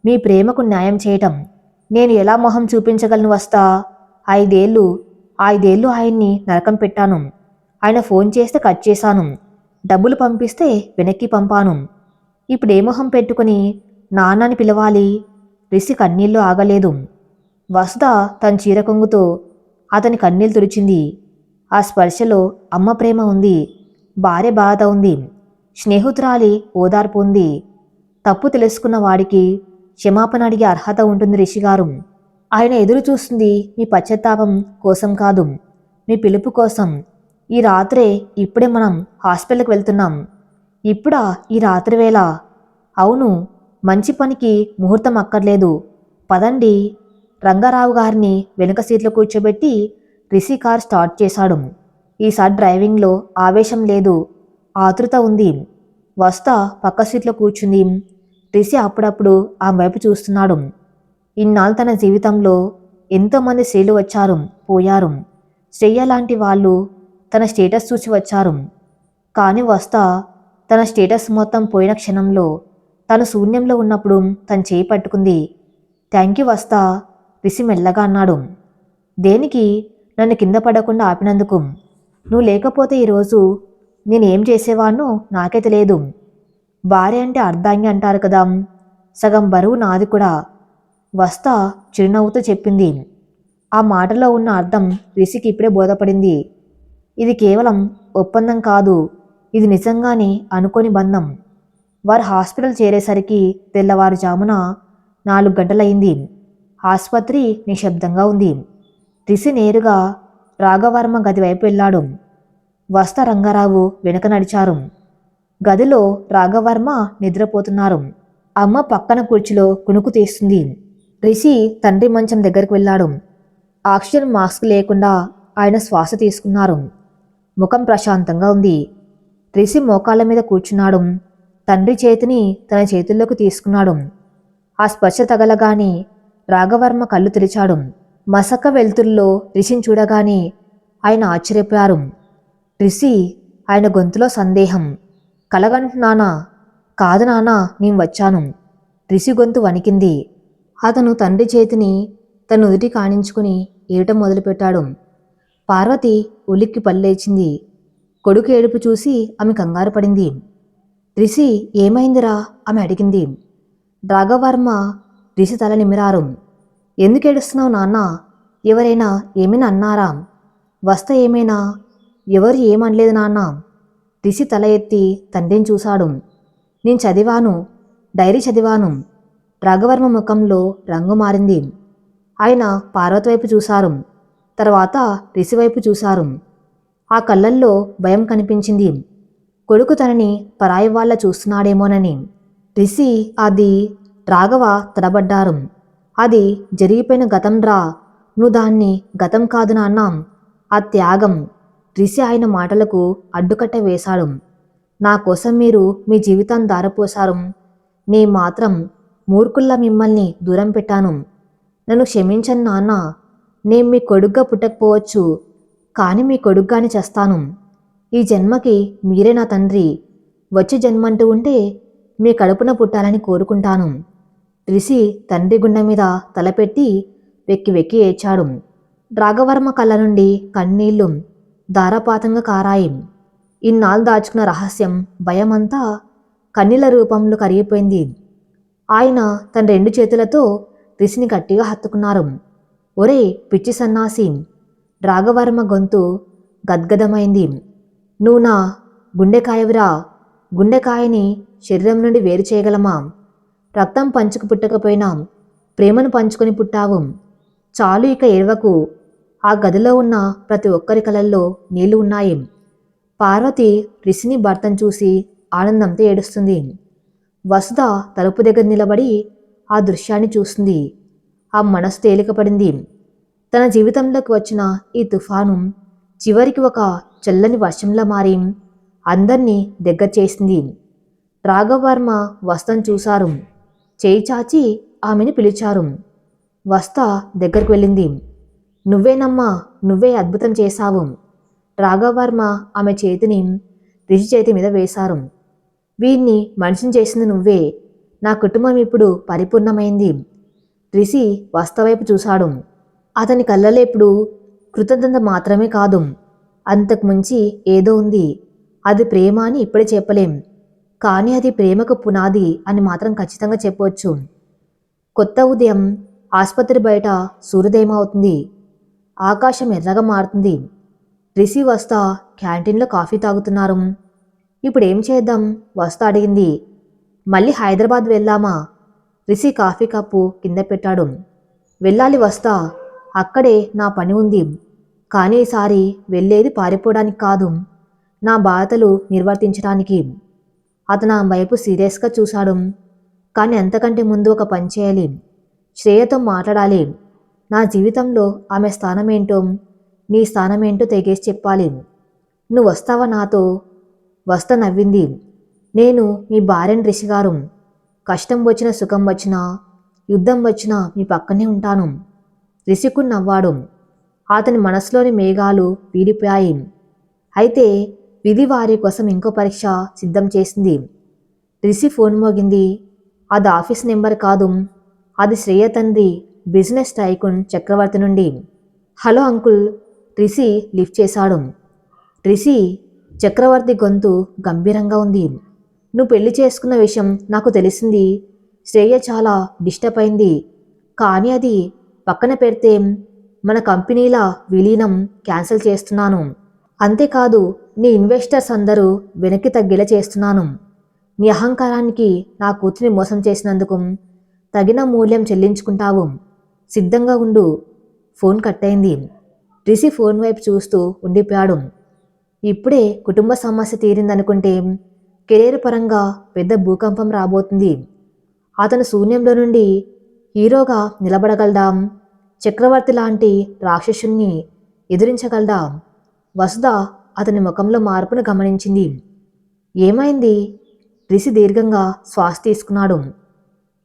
మీ ప్రేమకు న్యాయం చేయటం. నేను ఎలా మొహం చూపించగలను వస్తా? 5 ఏళ్ళు ఆయన్ని నరకం పెట్టాను. ఆయన ఫోన్ చేస్తే కట్ చేశాను, డబ్బులు పంపిస్తే వెనక్కి పంపాను. ఇప్పుడు ఏ మొహం పెట్టుకుని నాన్నని పిలవాలి? రిషి కన్నీళ్లు ఆగలేదు. వసుధ తన చీర కొంగుతో అతని కన్నీళ్లు తుడిచింది. ఆ స్పర్శలో అమ్మ ప్రేమ ఉంది, భార్య బాధ ఉంది, స్నేహితురాలి ఓదార్పు ఉంది. తప్పు తెలుసుకున్న వాడికి క్షమాపణ అడిగే అర్హత ఉంటుంది రిషిగారు. ఆయన ఎదురు చూస్తుంది మీ పశ్చాత్తాపం కోసం కాదు, మీ పిలుపు కోసం. ఈ రాత్రే, ఇప్పుడే మనం హాస్పిటల్కి వెళ్తున్నాం. ఇప్పుడా? ఈ రాత్రి వేళ? అవును, మంచి పనికి ముహూర్తం అక్కర్లేదు. పదండి. రంగారావు గారిని వెనుక సీట్లో కూర్చోబెట్టి రిషి కార్ స్టార్ట్ చేశాడు. ఈసారి డ్రైవింగ్లో ఆవేశం లేదు, ఆతృత ఉంది. వస్తా పక్క సీట్లో కూర్చుంది. రిషి అప్పుడప్పుడు ఆమె వైపు చూస్తున్నాడు. ఇన్నాళ్ళు తన జీవితంలో ఎంతోమంది స్త్రీలు వచ్చారు, పోయారు. శ్రేయ లాంటి వాళ్ళు తన స్టేటస్ చూసి వచ్చారు. కానీ వస్తా తన స్టేటస్ మొత్తం పోయిన క్షణంలో, తను శూన్యంలో ఉన్నప్పుడు తన చేయి పట్టుకుంది. థ్యాంక్ యూ వస్తా, రిషి మెల్లగా అన్నాడు. దేనికి? నన్ను కింద పడకుండా ఆపినందుకు. నువ్వు లేకపోతే ఈరోజు నేనేం చేసేవాణ్ణో నాకే తెలియదు. భార్య అంటే అర్ధాంగి అంటారు కదా, సగం బరువు నాది కూడా. వస్తా చిరునవ్వుతూ చెప్పింది. ఆ మాటలో ఉన్న అర్థం రిషికి ఇప్పుడే బోధపడింది. ఇది కేవలం ఒప్పందం కాదు, ఇది నిజంగానే అనుకోని బంధం. వారు హాస్పిటల్ చేరేసరికి తెల్లవారుజామున 4 గంటలయింది. ఆసుపత్రి నిశ్శబ్దంగా ఉంది. రిషి నేరుగా రాఘవర్మ గది వైపు వెళ్ళాడు. వస్తా రంగారావు వెనుక నడిచారు. గదిలో రాఘవర్మ నిద్రపోతున్నారు. అమ్మ పక్కన కుర్చీలో కునుకు తీస్తుంది. రిషి తండ్రి మంచం దగ్గరికి వెళ్ళాడు. ఆక్సిజన్ మాస్క్ లేకుండా ఆయన శ్వాస తీసుకున్నారు. ముఖం ప్రశాంతంగా ఉంది. రిషి మోకాళ్ళ మీద కూర్చున్నాడు. తండ్రి చేతిని తన చేతుల్లోకి తీసుకున్నాడు. ఆ స్పర్శ తగలగానే రాఘవర్మ కళ్ళు తెరిచాడు. మసక వెలుతురులో రిషిని చూడగానే ఆయన ఆశ్చర్యపోయారు. రిషి, ఆయన గొంతులో సందేహం. కలగంటున్నానా? కాదు నానా, నేను వచ్చాను. రిషి గొంతు వణికింది. అతను తండ్రి చేతిని తన నుదుటి కాణించుకుని ఏడటం మొదలుపెట్టాడు. పార్వతి ఉలిక్కి పల్లేచింది. కొడుకు ఏడుపు చూసి ఆమె కంగారు పడింది. రిషి, ఏమైందిరా? ఆమె అడిగింది. రాఘవర్మ రిషి తల నిమిరారు. ఎందుకు ఏడుస్తున్నావు నాన్న? ఎవరైనా ఏమైనా అన్నారా? వస్తా ఏమైనా? ఎవరు ఏమనలేదు నాన్న. రిషి తల ఎత్తి తండ్రిని చూశాడు. నేను చదివాను, డైరీ చదివాను. రాఘవర్మ ముఖంలో రంగు మారింది. ఆయన పార్వతి వైపు చూశారు, తర్వాత రిషి వైపు చూశారు. ఆ కళ్ళల్లో భయం కనిపించింది. కొడుకు తనని పరాయి వాళ్ళ చూస్తున్నాడేమోనని. రిషి, అది రాఘవ తడబడ్డారు. అది జరిగిపోయిన గతం రా, నువ్వు దాన్ని గతం కాదు నాన్న, ఆ త్యాగం. రిషి ఆయన మాటలకు అడ్డుకట్ట వేశాడు. నా కోసం మీరు మీ జీవితాన్ని దారపోశారు. నే మాత్రం మూర్ఖుల్లా మిమ్మల్ని దూరం పెట్టాను. నన్ను క్షమించను నాన్న. నేను మీ కొడుగ్గా పుట్టకపోవచ్చు, కానీ మీ కొడుగ్గాని చేస్తాను. ఈ జన్మకి మీరే నా తండ్రి. వచ్చే జన్మంటూ ఉంటే మీ కడుపున పుట్టాలని కోరుకుంటాను. రిషి తండ్రి గుండె మీద తలపెట్టి వెక్కి వెక్కి ఏడ్చాడు. రాఘవర్మ కళ్ళ నుండి కన్నీళ్లు ధారాపాతంగా కారాయి. ఇన్నాళ్ళు దాచుకున్న రహస్యం, భయమంతా కన్నీళ్ల రూపంలో కరిగిపోయింది. ఆయన తన 2 చేతులతో రిషిని గట్టిగా హత్తుకున్నారు. ఒరే పిచ్చి సన్నాసి! రాఘవర్మ గొంతు గద్గదమైంది. నువ్వు నా గుండెకాయవిరా. గుండెకాయని శరీరం నుండి వేరు చేయగలమా? రక్తం పంచుకు పుట్టకపోయినా ప్రేమను పంచుకొని పుట్టావు. చాలు, ఇక ఏడవకు. ఆ గదిలో ఉన్న ప్రతి ఒక్కరి కళల్లో నీళ్లు ఉన్నాయి. పార్వతి రిషిని భర్తను చూసి ఆనందంతో ఏడుస్తుంది. వసుధ తలుపు దగ్గర నిలబడి ఆ దృశ్యాన్ని చూస్తుంది. ఆ మనసు తేలికపడింది. తన జీవితంలోకి వచ్చిన ఈ తుఫాను చివరికి ఒక చల్లని వర్షంలా మారి అందర్నీ దగ్గర చేసింది. రాఘవర్మ వస్తను చూశారు. చేయి చాచి ఆమెను పిలిచారు. వస్త దగ్గరకు వెళ్ళింది. నువ్వేనమ్మా, నువ్వే అద్భుతం చేశావు. రాఘవర్మ ఆమె చేతిని రిషి చేతి మీద వేశారు. వీణ్ణి మనిషిని చేసింది నువ్వే. నా కుటుంబం ఇప్పుడు పరిపూర్ణమైంది. రిషి వస్తవైపు చూశాడు. అతని కళ్ళలో ఇప్పుడు కృతజ్ఞత మాత్రమే కాదు, అంతకుమించి ఏదో ఉంది. అది ప్రేమ అని ఇప్పుడే చెప్పలేం, కానీ అది ప్రేమకు పునాది అని మాత్రం ఖచ్చితంగా చెప్పవచ్చు. కొత్త ఉదయం. ఆసుపత్రి బయట సూర్యోదయం అవుతుంది. ఆకాశం ఎర్రగా మారుతుంది. రిషి వస్తా క్యాంటీన్లో కాఫీ తాగుతున్నారు. ఇప్పుడు ఏం చేద్దాం? వస్తా అడిగింది. మళ్ళీ హైదరాబాద్ వెళ్దామా? రిషి కాఫీ కప్పు కింద పెట్టాడు. వెళ్ళాలి వస్తా. అక్కడే నా పని ఉంది. కానీ ఈసారి వెళ్ళేది పారిపోవడానికి కాదు, నా బాధలు నిర్వర్తించడానికి. అతను ఆ వైపు సీరియస్గా చూశాడు. కానీ అంతకంటే ముందు ఒక పని చేయాలి. శ్రేయతో మాట్లాడాలి. నా జీవితంలో ఆమె స్థానమేంటో, నీ స్థానమేంటో తెగేసి చెప్పాలి. నువ్వు వస్తావా నాతో? వస్తా నవ్వింది. నేను మీ భార్యని రిషి గారు. కష్టం వచ్చినా సుఖం వచ్చినా యుద్ధం వచ్చినా మీ పక్కనే ఉంటాను. రిషికు నవ్వాడు. అతని మనసులోని మేఘాలు వీడిపోయాయి. అయితే విధి వారి కోసం ఇంకో పరీక్ష సిద్ధం చేసింది. రిషి ఫోన్ మోగింది. అది ఆఫీస్ నెంబర్ కాదు, అది శ్రేయ తండ్రి బిజినెస్ టైకూన్ చక్రవర్తి నుండి. Hello uncle. రిషి లిఫ్ట్ చేశాడు. రిషి, చక్రవర్తి గొంతు గంభీరంగా ఉంది. నువ్వు పెళ్లి చేసుకున్న విషయం నాకు తెలిసింది. శ్రేయ చాలా డిస్టర్బ్ అయింది. కానీ అది పక్కన పెడితే మన కంపెనీల విలీనం క్యాన్సిల్ చేస్తున్నాను. అంతేకాదు నీ ఇన్వెస్టర్స్ అందరూ వెనక్కి తగ్గేలా చేస్తున్నాను. నీ అహంకారానికి నా కూతురిని మోసం చేసినందుకు తగిన మూల్యం చెల్లించుకుంటావు. సిద్ధంగా ఉండు. ఫోన్ కట్ అయింది. రిషి ఫోన్ వైపు చూస్తూ ఉండిపోయాడు. ఇప్పుడే కుటుంబ సమస్య తీరిందనుకుంటే కెరీర్ పరంగా పెద్ద భూకంపం రాబోతుంది. అతను శూన్యంలో నుండి హీరోగా నిలబడగలడా? చక్రవర్తి లాంటి రాక్షసుణ్ణి ఎదిరించగలడా? వసుధ అతని ముఖంలో మార్పును గమనించింది. ఏమైంది? రిషి దీర్ఘంగా శ్వాస తీసుకున్నాడు.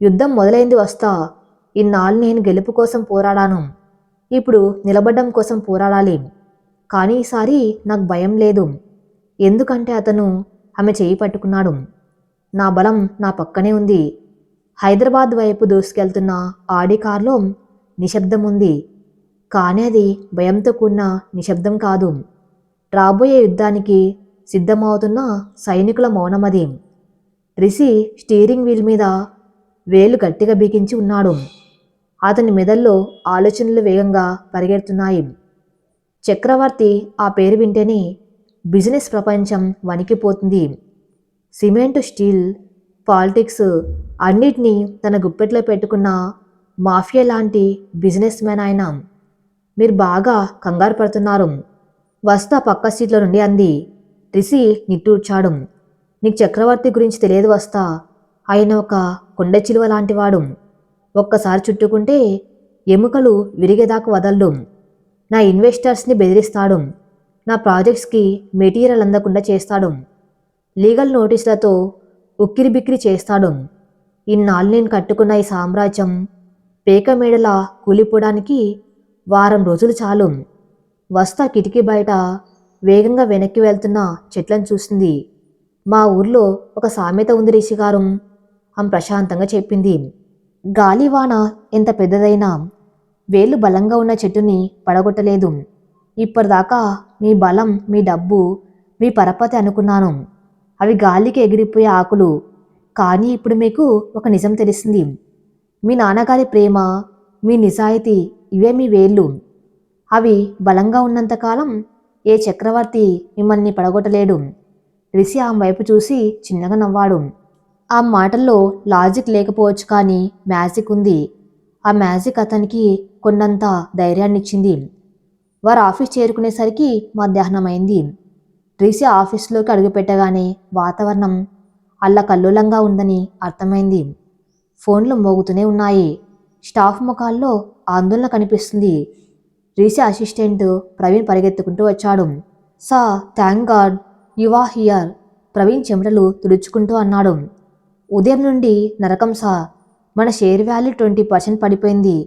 యుద్ధం మొదలైంది వస్తా. ఇన్నాళ్ళు నేను గెలుపు కోసం పోరాడాను. ఇప్పుడు నిలబడ్డం కోసం పోరాడాలి. కానీ ఈసారి నాకు భయం లేదు. ఎందుకంటే అతను ఆమె చేయి పట్టుకున్నాడు. నా బలం నా పక్కనే ఉంది. హైదరాబాద్ వైపు దూసుకెళ్తున్న ఆడి కార్లో నిశ్శబ్దం ఉంది. కానీ అది భయంతో కూడిన నిశ్శబ్దం కాదు. రాబోయే యుద్ధానికి సిద్ధమవుతున్న సైనికుల మౌనమది. రిషి స్టీరింగ్ వీల్ మీద వేలు గట్టిగా బిగించి ఉన్నాడు. అతని మెదల్లో ఆలోచనలు వేగంగా పరిగెడుతున్నాయి. చక్రవర్తి ఆ పేరు వింటేనే బిజినెస్ ప్రపంచం వణికిపోతుంది. సిమెంటు, స్టీల్, పాలిటిక్స్ అన్నిటినీ తన గుప్పెట్లో పెట్టుకున్న మాఫియా లాంటి బిజినెస్ మ్యాన్ ఆయన. మీరు బాగా కంగారు పడుతున్నారు. వస్తా పక్క సీట్లో నుండి అంది. రిషి నిట్టూర్చాడు. నీకు చక్రవర్తి గురించి తెలియదు వస్తా. ఆయన ఒక కొండ చిలువ లాంటివాడు. ఒక్కసారి చుట్టుకుంటే ఎముకలు విరిగేదాకా వదలడు. నా ఇన్వెస్టర్స్ని బెదిరిస్తాడు. నా ప్రాజెక్ట్స్కి మెటీరియల్ అందకుండా చేస్తాడు. లీగల్ నోటీసులతో ఉక్కిరిబిక్కిరి చేస్తాడు. ఇన్నాళ్ళు నేను కట్టుకున్న ఈ సామ్రాజ్యం పేక మేడలా కూలిపోవడానికి వారం రోజులు చాలు. వస్తా కిటికీ బయట వేగంగా వెనక్కి వెళ్తున్న చెట్లను చూసింది. మా ఊర్లో ఒక సామెత ఉంది రిషి గారు, ఆమె ప్రశాంతంగా చెప్పింది. గాలివాన ఎంత పెద్దదైనా వేళ్ళు బలంగా ఉన్న చెట్టుని పడగొట్టలేదు. ఇప్పటిదాకా మీ బలం, మీ డబ్బు, మీ పరపతి అనుకున్నాను. అవి గాలికి ఎగిరిపోయే ఆకులు. కానీ ఇప్పుడు మీకు ఒక నిజం తెలిసింది. మీ నాన్నగారి ప్రేమ, మీ నిజాయితీ, ఇవే మీ వేళ్ళు. అవి బలంగా ఉన్నంతకాలం ఏ చక్రవర్తి మిమ్మల్ని పడగొట్టలేడు. రిషి ఆమె వైపు చూసి చిన్నగా నవ్వాడు. ఆ మాటల్లో లాజిక్ లేకపోవచ్చు, కానీ మ్యాజిక్ ఉంది. ఆ మ్యాజిక్ అతనికి కొన్నంత ధైర్యాన్నిచ్చింది. వారు ఆఫీస్ చేరుకునేసరికి మధ్యాహ్నం అయింది. రిషి ఆఫీస్లోకి అడుగుపెట్టగానే వాతావరణం అల్లకల్లోలంగా ఉందని అర్థమైంది. ఫోన్లు మోగుతూనే ఉన్నాయి. స్టాఫ్ ముఖాల్లో ఆందోళన కనిపిస్తుంది. రిషి అసిస్టెంట్ ప్రవీణ్ పరిగెత్తుకుంటూ వచ్చాడు. Sir, thank god you are here. Praveen చెమటలు తుడుచుకుంటూ అన్నాడు. ఉదయం నుండి నరకం సార్. మన షేర్ వాల్యూ 20% పడిపోయింది.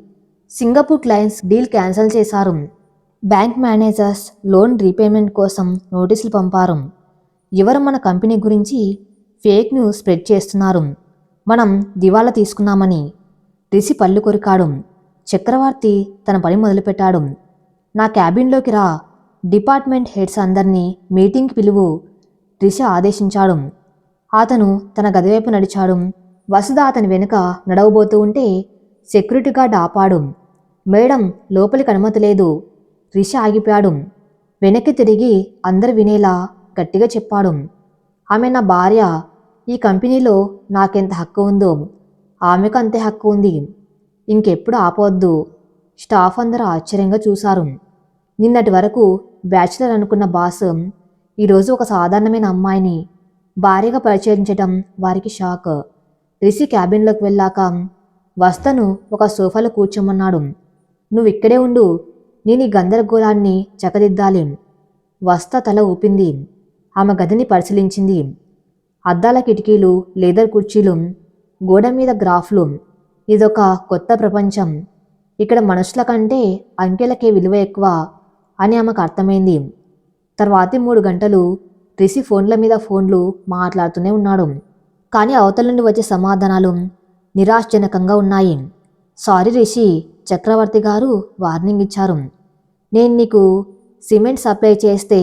సింగపూర్ క్లయింట్స్ డీల్ క్యాన్సిల్ చేశారు. బ్యాంక్ మేనేజర్స్ లోన్ రీపేమెంట్ కోసం నోటీసులు పంపారు. ఎవరు మన కంపెనీ గురించి ఫేక్ న్యూస్ స్ప్రెడ్ చేస్తున్నారు. మనం దివాళా తీసుకున్నామని. రిషి పళ్ళు కొరికాడు. చక్రవర్తి తన పని మొదలుపెట్టాడు. నా క్యాబిన్లోకి రా, డిపార్ట్మెంట్ హెడ్స్ అందరినీ మీటింగ్కి పిలువు, రిషి ఆదేశించాడు. అతను తన గదివైపు నడిచాడు. వసుధ అతని వెనుక నడవబోతూ ఉంటే సెక్యూరిటీ గార్డ్ ఆపాడు. మేడం, లోపలికి అనుమతి లేదు. రిషి ఆగిపోయాడు. వెనక్కి తిరిగి అందరు వినేలా గట్టిగా చెప్పాడు. ఆమె నా భార్య. ఈ కంపెనీలో నాకెంత హక్కు ఉందో ఆమెకు అంతే హక్కు ఉంది. ఇంకెప్పుడు ఆపవద్దు. స్టాఫ్ అందరూ ఆశ్చర్యంగా చూశారు. నిన్నటి వరకు బ్యాచిలర్ అనుకున్న బాస్ ఈరోజు ఒక సాధారణమైన అమ్మాయిని భార్యగా పరిచయించడం వారికి షాక్. రిషి క్యాబిన్లోకి వెళ్ళాక వస్తను ఒక సోఫాలో కూర్చోమన్నాడు. నువ్వు ఇక్కడే ఉండు, నేను ఈ గందరగోళాన్ని చక్కదిద్దాలి. వస్త తల ఊపింది. ఆమె గదిని పరిశీలించింది. అద్దాల కిటికీలు, లెదర్ కుర్చీలు, గోడ మీద గ్రాఫ్లు. ఇదొక కొత్త ప్రపంచం. ఇక్కడ మనుషుల కంటే అంకెలకే విలువ ఎక్కువ అని ఆమెకు అర్థమైంది. తర్వాతి 3 గంటలు రిషి ఫోన్ల మీద ఫోన్లు మాట్లాడుతూనే ఉన్నాడు. కానీ అవతల నుండి వచ్చే సమాధానాలు నిరాశజనకంగా ఉన్నాయి. సారీ రిషి, చక్రవర్తి గారు వార్నింగ్ ఇచ్చారు. నేను నీకు సిమెంట్ సప్లై చేస్తే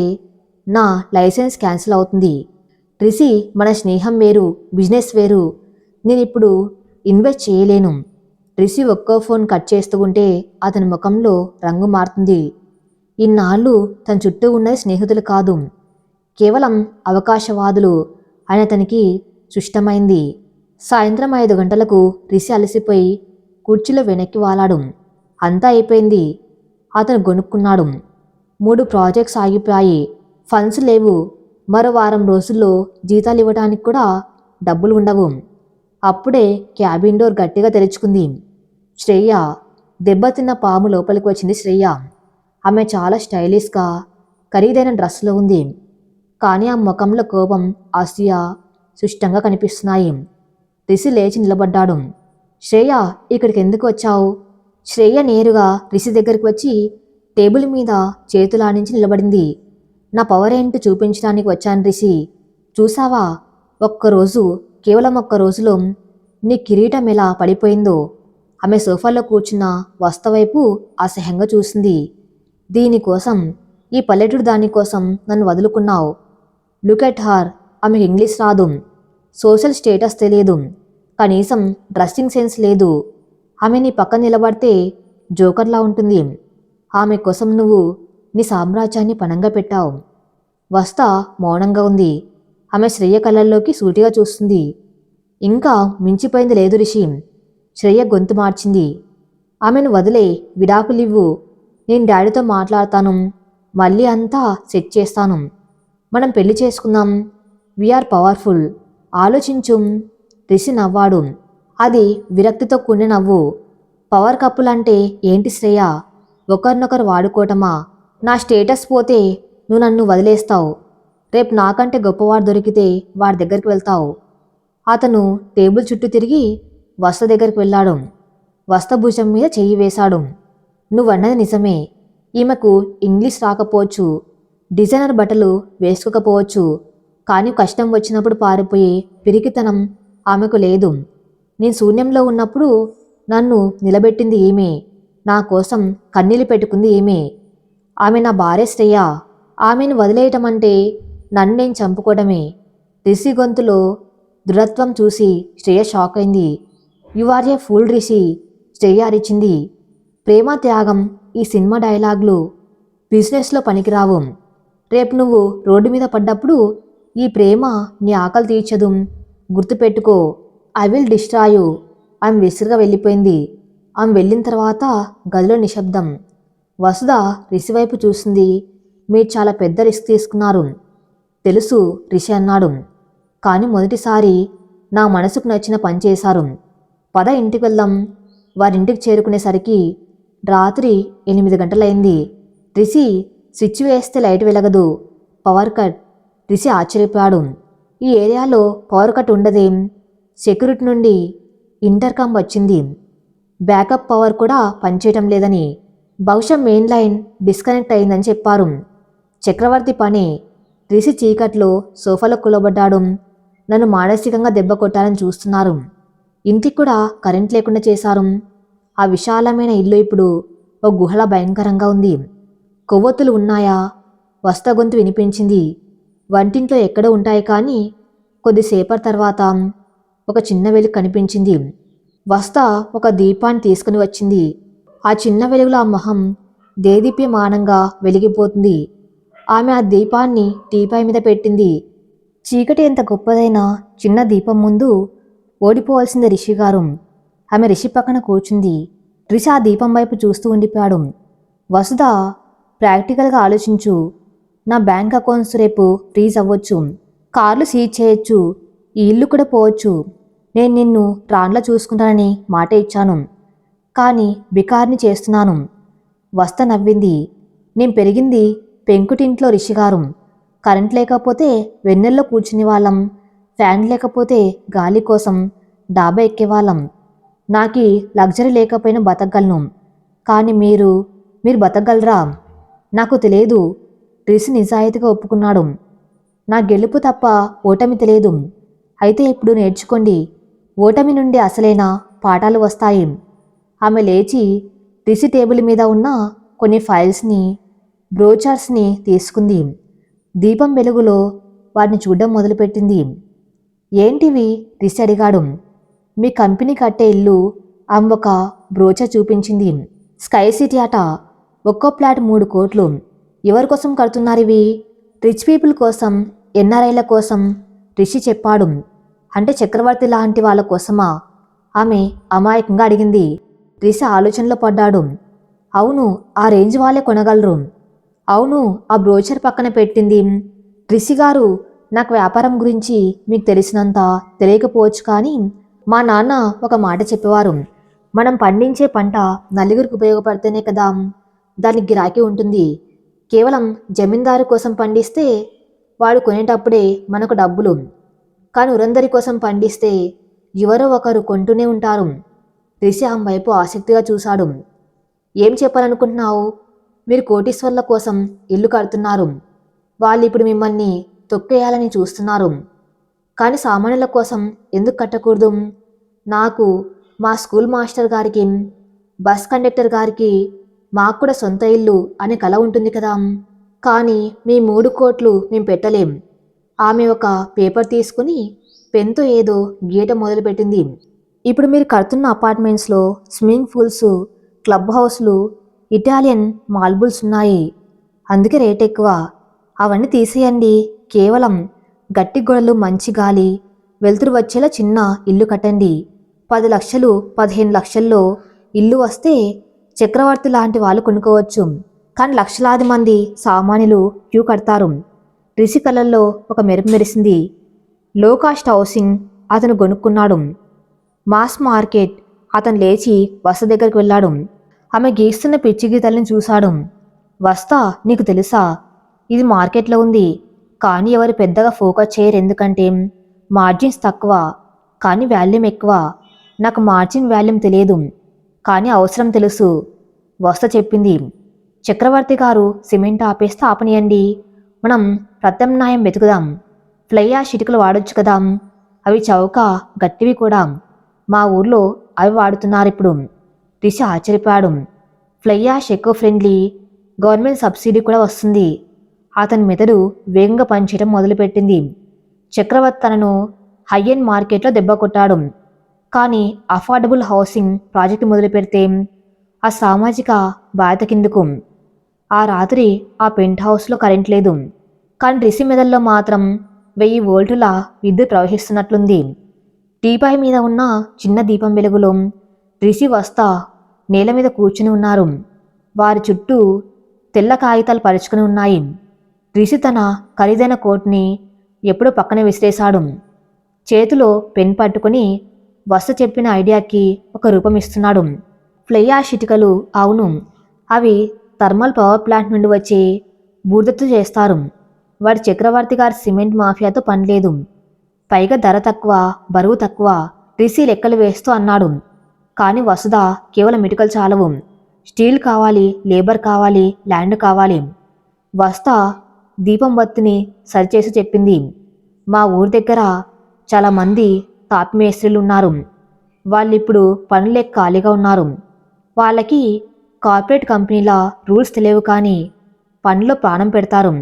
నా లైసెన్స్ క్యాన్సిల్ అవుతుంది. రిషి, మన స్నేహం వేరు, బిజినెస్ వేరు. నేను ఇప్పుడు ఇన్వెస్ట్ చేయలేను. రిషి ఒక్కో ఫోన్ కట్ చేస్తూ ఉంటే అతని ముఖంలో రంగు మారుతుంది. ఇన్నాళ్ళు తన చుట్టూ ఉన్నది స్నేహితులు కాదు, కేవలం అవకాశవాదులు అని అతనికి సుష్టమైంది. సాయంత్రం 5 గంటలకు రిషి అలసిపోయి కుర్చీలో వెనక్కి వాలాడు. అంతా అయిపోయింది. అతను గొనుక్కున్నాడు. 3 ప్రాజెక్ట్స్ ఆగిపోయాయి. ఫండ్స్ లేవు. మరో వారం రోజుల్లో జీతాలు ఇవ్వడానికి కూడా డబ్బులు ఉండవు. అప్పుడే క్యాబిన్ డోర్ గట్టిగా తెరుచుకుంది. శ్రేయ. దెబ్బతిన్న పాము లోపలికి వచ్చింది శ్రేయ. ఆమె చాలా స్టైలిష్గా ఖరీదైన డ్రెస్లో ఉంది. కానీ ఆ ముఖంలో కోపం, అసూయ సుష్టంగా కనిపిస్తున్నాయి. రిషి లేచి నిలబడ్డాడు. శ్రేయ, ఇక్కడికి ఎందుకు వచ్చావు? శ్రేయ నేరుగా రిషి దగ్గరికి వచ్చి టేబుల్ మీద చేతులాడించి నిలబడింది. నా పవర్ ఏంటో చూపించడానికి వచ్చాను రిషి. చూసావా, ఒక్కరోజు, కేవలం ఒక్క రోజులో నీ కిరీటం ఎలా పడిపోయిందో. ఆమె సోఫాలో కూర్చున్న వస్తవైపు అసహ్యంగా చూసింది. దీనికోసం, ఈ పల్లెటూరు దానికోసం నన్ను వదులుకున్నావు. Look at her. ఆమెకు ఇంగ్లీష్ రాదు, సోషల్ స్టేటస్ తెలియదు, కనీసం డ్రెస్సింగ్ సెన్స్ లేదు. ఆమె నీ పక్కన నిలబడితే జోకర్లా ఉంటుంది. ఆమె కోసం నువ్వు నీ సామ్రాజ్యాన్ని పణంగా పెట్టావు. వస్త మౌనంగా ఉంది. ఆమె శ్రేయ కళ్ళల్లోకి సూటిగా చూస్తుంది. ఇంకా మించిపోయింది లేదు రిషి. శ్రేయ గొంతు మార్చింది. ఆమెను వదిలే, విడాకులివ్వు. నేను డాడీతో మాట్లాడతాను. మళ్ళీ అంతా సెట్ చేస్తాను. మనం పెళ్లి చేసుకుందాం. We are powerful. ఆలోచించు. రిషి నవ్వాడు. అది విరక్తితో కూడిన నవ్వు. పవర్ కప్పులంటే ఏంటి శ్రేయ? ఒకరినొకరు వాడుకోవటమా? నా స్టేటస్ పోతే నువ్వు నన్ను వదిలేస్తావు. రేపు నాకంటే గొప్పవాడు దొరికితే వాడి దగ్గరికి వెళ్తావు. అతను టేబుల్ చుట్టూ తిరిగి వస్త దగ్గరికి వెళ్ళాడు. వస్త భుజం మీద చెయ్యి వేశాడు. నువ్వన్నది నిజమే. ఈమెకు ఇంగ్లీష్ రాకపోవచ్చు, డిజైనర్ బట్టలు వేసుకోకపోవచ్చు, కానీ కష్టం వచ్చినప్పుడు పారిపోయే పిరికితనం ఆమెకు లేదు. నేను శూన్యంలో ఉన్నప్పుడు నన్ను నిలబెట్టింది ఈమె. నా కోసం కన్నీళ్లు పెట్టుకుంది ఈమె. ఆమె నా భార్య శ్రేయ. ఆమెను వదిలేయటం అంటే నన్ను నేను చంపుకోవడమే. రిషి గొంతులో దృఢత్వం చూసి శ్రేయ షాక్ అయింది. You are a fool Rishi, Shreya అరిచింది. ప్రేమ, త్యాగం ఈ సినిమా డైలాగులు బిజినెస్లో పనికిరావు. రేపు నువ్వు రోడ్డు మీద పడ్డప్పుడు ఈ ప్రేమ నీ ఆకలి తీర్చదు. గుర్తుపెట్టుకో. I will destroy you. ఆమె విసురుగా వెళ్ళిపోయింది. ఆమె వెళ్ళిన తర్వాత గదిలో నిశ్శబ్దం. వసుధ రిషి వైపు చూసింది. మీరు చాలా పెద్ద రిస్క్ తీసుకున్నారు. తెలుసు, రిషి అన్నాడు. కానీ మొదటిసారి నా మనసుకు నచ్చిన పని చేశారు. పద, ఇంటికి వెళ్దాం. వారింటికి చేరుకునేసరికి రాత్రి 8 గంటలైంది. రిషి, స్విచ్ వేస్తే లైట్ వెలగదు. Power cut. రిషి ఆశ్చర్యపోయాడు. ఈ ఏరియాలో పవర్ కట్ ఉండదేం? సెక్యూరిటీ నుండి ఇంటర్కామ్ వచ్చింది. బ్యాకప్ పవర్ కూడా పనిచేయటం లేదని, బహుశా మెయిన్ లైన్ డిస్కనెక్ట్ అయిందని చెప్పారు. చక్రవర్తి పనే. రిషి చీకట్లో సోఫాలో కూలబడ్డాడు. నన్ను మానసికంగా దెబ్బ కొట్టాలని చూస్తున్నారు. ఇంటికి కూడా కరెంట్ లేకుండా చేశారు. ఆ విశాలమైన ఇల్లు ఇప్పుడు ఓ గుహలా భయంకరంగా ఉంది. కొవ్వొత్తులు ఉన్నాయా? వస్త గొంతు వినిపించింది. వంటింట్లో ఎక్కడో ఉంటాయి కానీ కొద్దిసేపటి తర్వాత ఒక చిన్న వెలుగు కనిపించింది. వస్త ఒక దీపాన్ని తీసుకుని వచ్చింది. ఆ చిన్న వెలుగులో ఆ మొహం దేదీప్యమానంగా వెలిగిపోతుంది. ఆమె ఆ దీపాన్ని టీపాయ్ మీద పెట్టింది. చీకటి ఎంత గొప్పదైనా చిన్న దీపం ముందు ఓడిపోవాల్సింది రిషిగారు. ఆమె రిషి పక్కన కూర్చుంది. రిషి ఆ దీపం వైపు చూస్తూ ఉండిపోయాడు. వసుధ, ప్రాక్టికల్గా ఆలోచించు. నా బ్యాంక్ అకౌంట్స్ రేపు ఫ్రీజ్ అవ్వచ్చు. కార్లు సీజ్ చేయొచ్చు. ఈ ఇల్లు కూడా పోవచ్చు. నేను నిన్ను రాన్లా చూసుకుంటానని మాట ఇచ్చాను. కానీ బికార్ని చేస్తున్నాను. వస్త నవ్వింది. నేను పెరిగింది పెంకుటింట్లో రిషిగారు. కరెంట్ లేకపోతే వెన్నెల్లో కూర్చునే వాళ్ళం. ఫ్యాన్ లేకపోతే గాలి కోసం డాబా ఎక్కేవాళ్ళం. నాకి లగ్జరీ లేకపోయినా బతకగలను. కానీ మీరు బతకగలరా? నాకు తెలియదు. రిషి నిజాయితీగా ఒప్పుకున్నాడు. నా గెలుపు తప్ప ఓటమి తెలియదు. అయితే ఇప్పుడు నేర్చుకోండి. ఓటమి నుండి అసలైన పాఠాలు వస్తాయి. ఆమె లేచి రిషి టేబుల్ మీద ఉన్న కొన్ని ఫైల్స్ని, బ్రోచర్స్ని తీసుకుంది. దీపం వెలుగులో వాటిని చూడడం మొదలుపెట్టింది. ఏంటివి? రిషి అడిగాడు. మీ కంపెనీ కట్టే ఇల్లు ఒక బ్రోచర్ చూపించింది. స్కై సిటీ అట. ఒక్కో ఫ్లాట్ 3 కోట్లు. ఎవరి కోసం కడుతున్నారివి? రిచ్ పీపుల్ కోసం, ఎన్ఆర్ఐల కోసం, రిషి చెప్పాడు. అంటే చక్రవర్తి లాంటి వాళ్ళ కోసమా? ఆమె అమాయకంగా అడిగింది. రిషి ఆలోచనలో పడ్డాడు. అవును, ఆ రేంజ్ వాళ్ళే కొనగలరు. అవును, ఆ బ్రోచర్ పక్కన పెట్టింది. రిషి గారు, నాకు వ్యాపారం గురించి మీకు తెలిసినంత తెలియకపోవచ్చు కానీ మా నాన్న ఒక మాట చెప్పేవారు. మనం పండించే పంట నలుగురికి ఉపయోగపడితేనే కదా దానికి గిరాకీ ఉంటుంది. కేవలం జమీందారు కోసం పండిస్తే వాడు కొనేటప్పుడే మనకు డబ్బులు. కానీ ఉరందరి కోసం పండిస్తే ఎవరో ఒకరు కొంటూనే ఉంటారు. రిషి ఆమె వైపు ఆసక్తిగా చూశాడు. ఏం చెప్పాలనుకుంటున్నావు? మీరు కోటీశ్వర్ల కోసం ఇల్లు కడుతున్నారు. వాళ్ళు ఇప్పుడు మిమ్మల్ని తొక్కేయాలని చూస్తున్నారు. కానీ సామాన్యుల కోసం ఎందుకు కట్టకూడదు? నాకు, మా స్కూల్ మాస్టర్ గారికి, బస్ కండక్టర్ గారికి మాకు కూడా సొంత ఇల్లు అనే కల ఉంటుంది కదా. కానీ మీ 3 కోట్లు మేము పెట్టలేం. ఆమె ఒక పేపర్ తీసుకుని పెన్తో ఏదో గీయటం మొదలుపెట్టింది. ఇప్పుడు మీరు కడుతున్న అపార్ట్మెంట్స్లో స్విమ్మింగ్ పూల్స్, క్లబ్ హౌస్లు, ఇటాలియన్ మార్బుల్స్ ఉన్నాయి. అందుకే రేట్ ఎక్కువ. అవన్నీ తీసేయండి. కేవలం గట్టి గోడలు, మంచి గాలి, వెలుతురు వచ్చేలా చిన్న ఇల్లు కట్టండి. 10 లక్షలు, 15 లక్షల్లో ఇల్లు వస్తే చక్రవర్తి లాంటి వాళ్ళు కొనుక్కోవచ్చు. కానీ లక్షలాది మంది సామాన్యులు క్యూ కడతారు. రిషి కళ్ళల్లో ఒక మెరుపు మెరిసింది. లో కాస్ట్ హౌసింగ్ అతను కొనుక్కున్నాడు. Mass market. అతను లేచి వస్త దగ్గరికి వెళ్ళాడు. ఆమె గీస్తున్న పిచ్చి గీతల్ని చూశాడు. వస్తా, నీకు తెలుసా, ఇది మార్కెట్లో ఉంది. కానీ ఎవరు పెద్దగా ఫోకస్ చేయరు. ఎందుకంటే మార్జిన్స్ తక్కువ, కానీ వాల్యూమ్ ఎక్కువ. నాకు మార్జిన్ వాల్యూమ్ తెలియదు, కానీ అవసరం తెలుసు. వస్త చెప్పింది. చక్రవర్తి గారు సిమెంట్ ఆపేస్తే ఆపనియండి. మనం ప్రత్యామ్నాయం వెతుకుదాం. ఫ్లై యాష్ ఇటుకలు వాడొచ్చు కదా. అవి చౌక, గట్టివి కూడా. మా ఊర్లో అవి వాడుతున్నారు ఇప్పుడు. రిషి ఆశ్చర్యపోయాడు. Fly ash eco friendly, government subsidy కూడా వస్తుంది. అతని మెదడు వేగంగా పనిచేయడం మొదలుపెట్టింది. చక్రవర్తి తనను హై ఎండ్ మార్కెట్లో దెబ్బ కొట్టాడు. కానీ అఫోర్డబుల్ హౌసింగ్ ప్రాజెక్టు మొదలు పెడితే ఆ సామాజిక బాధ్యత కిందకు. ఆ రాత్రి ఆ పెంట్ హౌస్లో కరెంట్ లేదు. కానీ రిషి మెదల్లో మాత్రం 1000 వోల్టుల విద్యుత్ ప్రవహిస్తున్నట్లుంది. టీపాయ్ మీద ఉన్న చిన్న దీపం వెలుగులో రిషి, వస్తా నేల మీద కూర్చుని ఉన్నారు. వారి చుట్టూ తెల్ల కాగితాలు పరుచుకుని ఉన్నాయి. రిషి తన ఖరీదైన కోట్ని ఎప్పుడో పక్కన విసిరేశాడు. చేతిలో పెన్ పట్టుకుని వస్త చెప్పిన ఐడియాకి ఒక రూపం ఇస్తున్నాడు. ఫ్లై యాష్ ఇటుకలు. అవును, అవి థర్మల్ పవర్ ప్లాంట్ నుండి వచ్చే బూడిదతో చేస్తారు. వాడి చక్రవర్తి గారి సిమెంట్ మాఫియాతో పనిలేదు. పైగా ధర తక్కువ, బరువు తక్కువ. రిషి లెక్కలు వేస్తూ అన్నాడు. కానీ వసుధ, కేవలం ఇటుకలు చాలవు. స్టీల్ కావాలి, లేబర్ కావాలి, ల్యాండ్ కావాలి. వస్త దీపం బత్తిని సరిచేసి చెప్పింది. మా ఊరి దగ్గర చాలామంది తాపి మేస్త్రీలు ఉన్నారు. వాళ్ళిప్పుడు పనులేక ఖాళీగా ఉన్నారు. వాళ్ళకి కార్పొరేట్ కంపెనీల రూల్స్ తెలియవు, కానీ పనిలో ప్రాణం పెడతారు.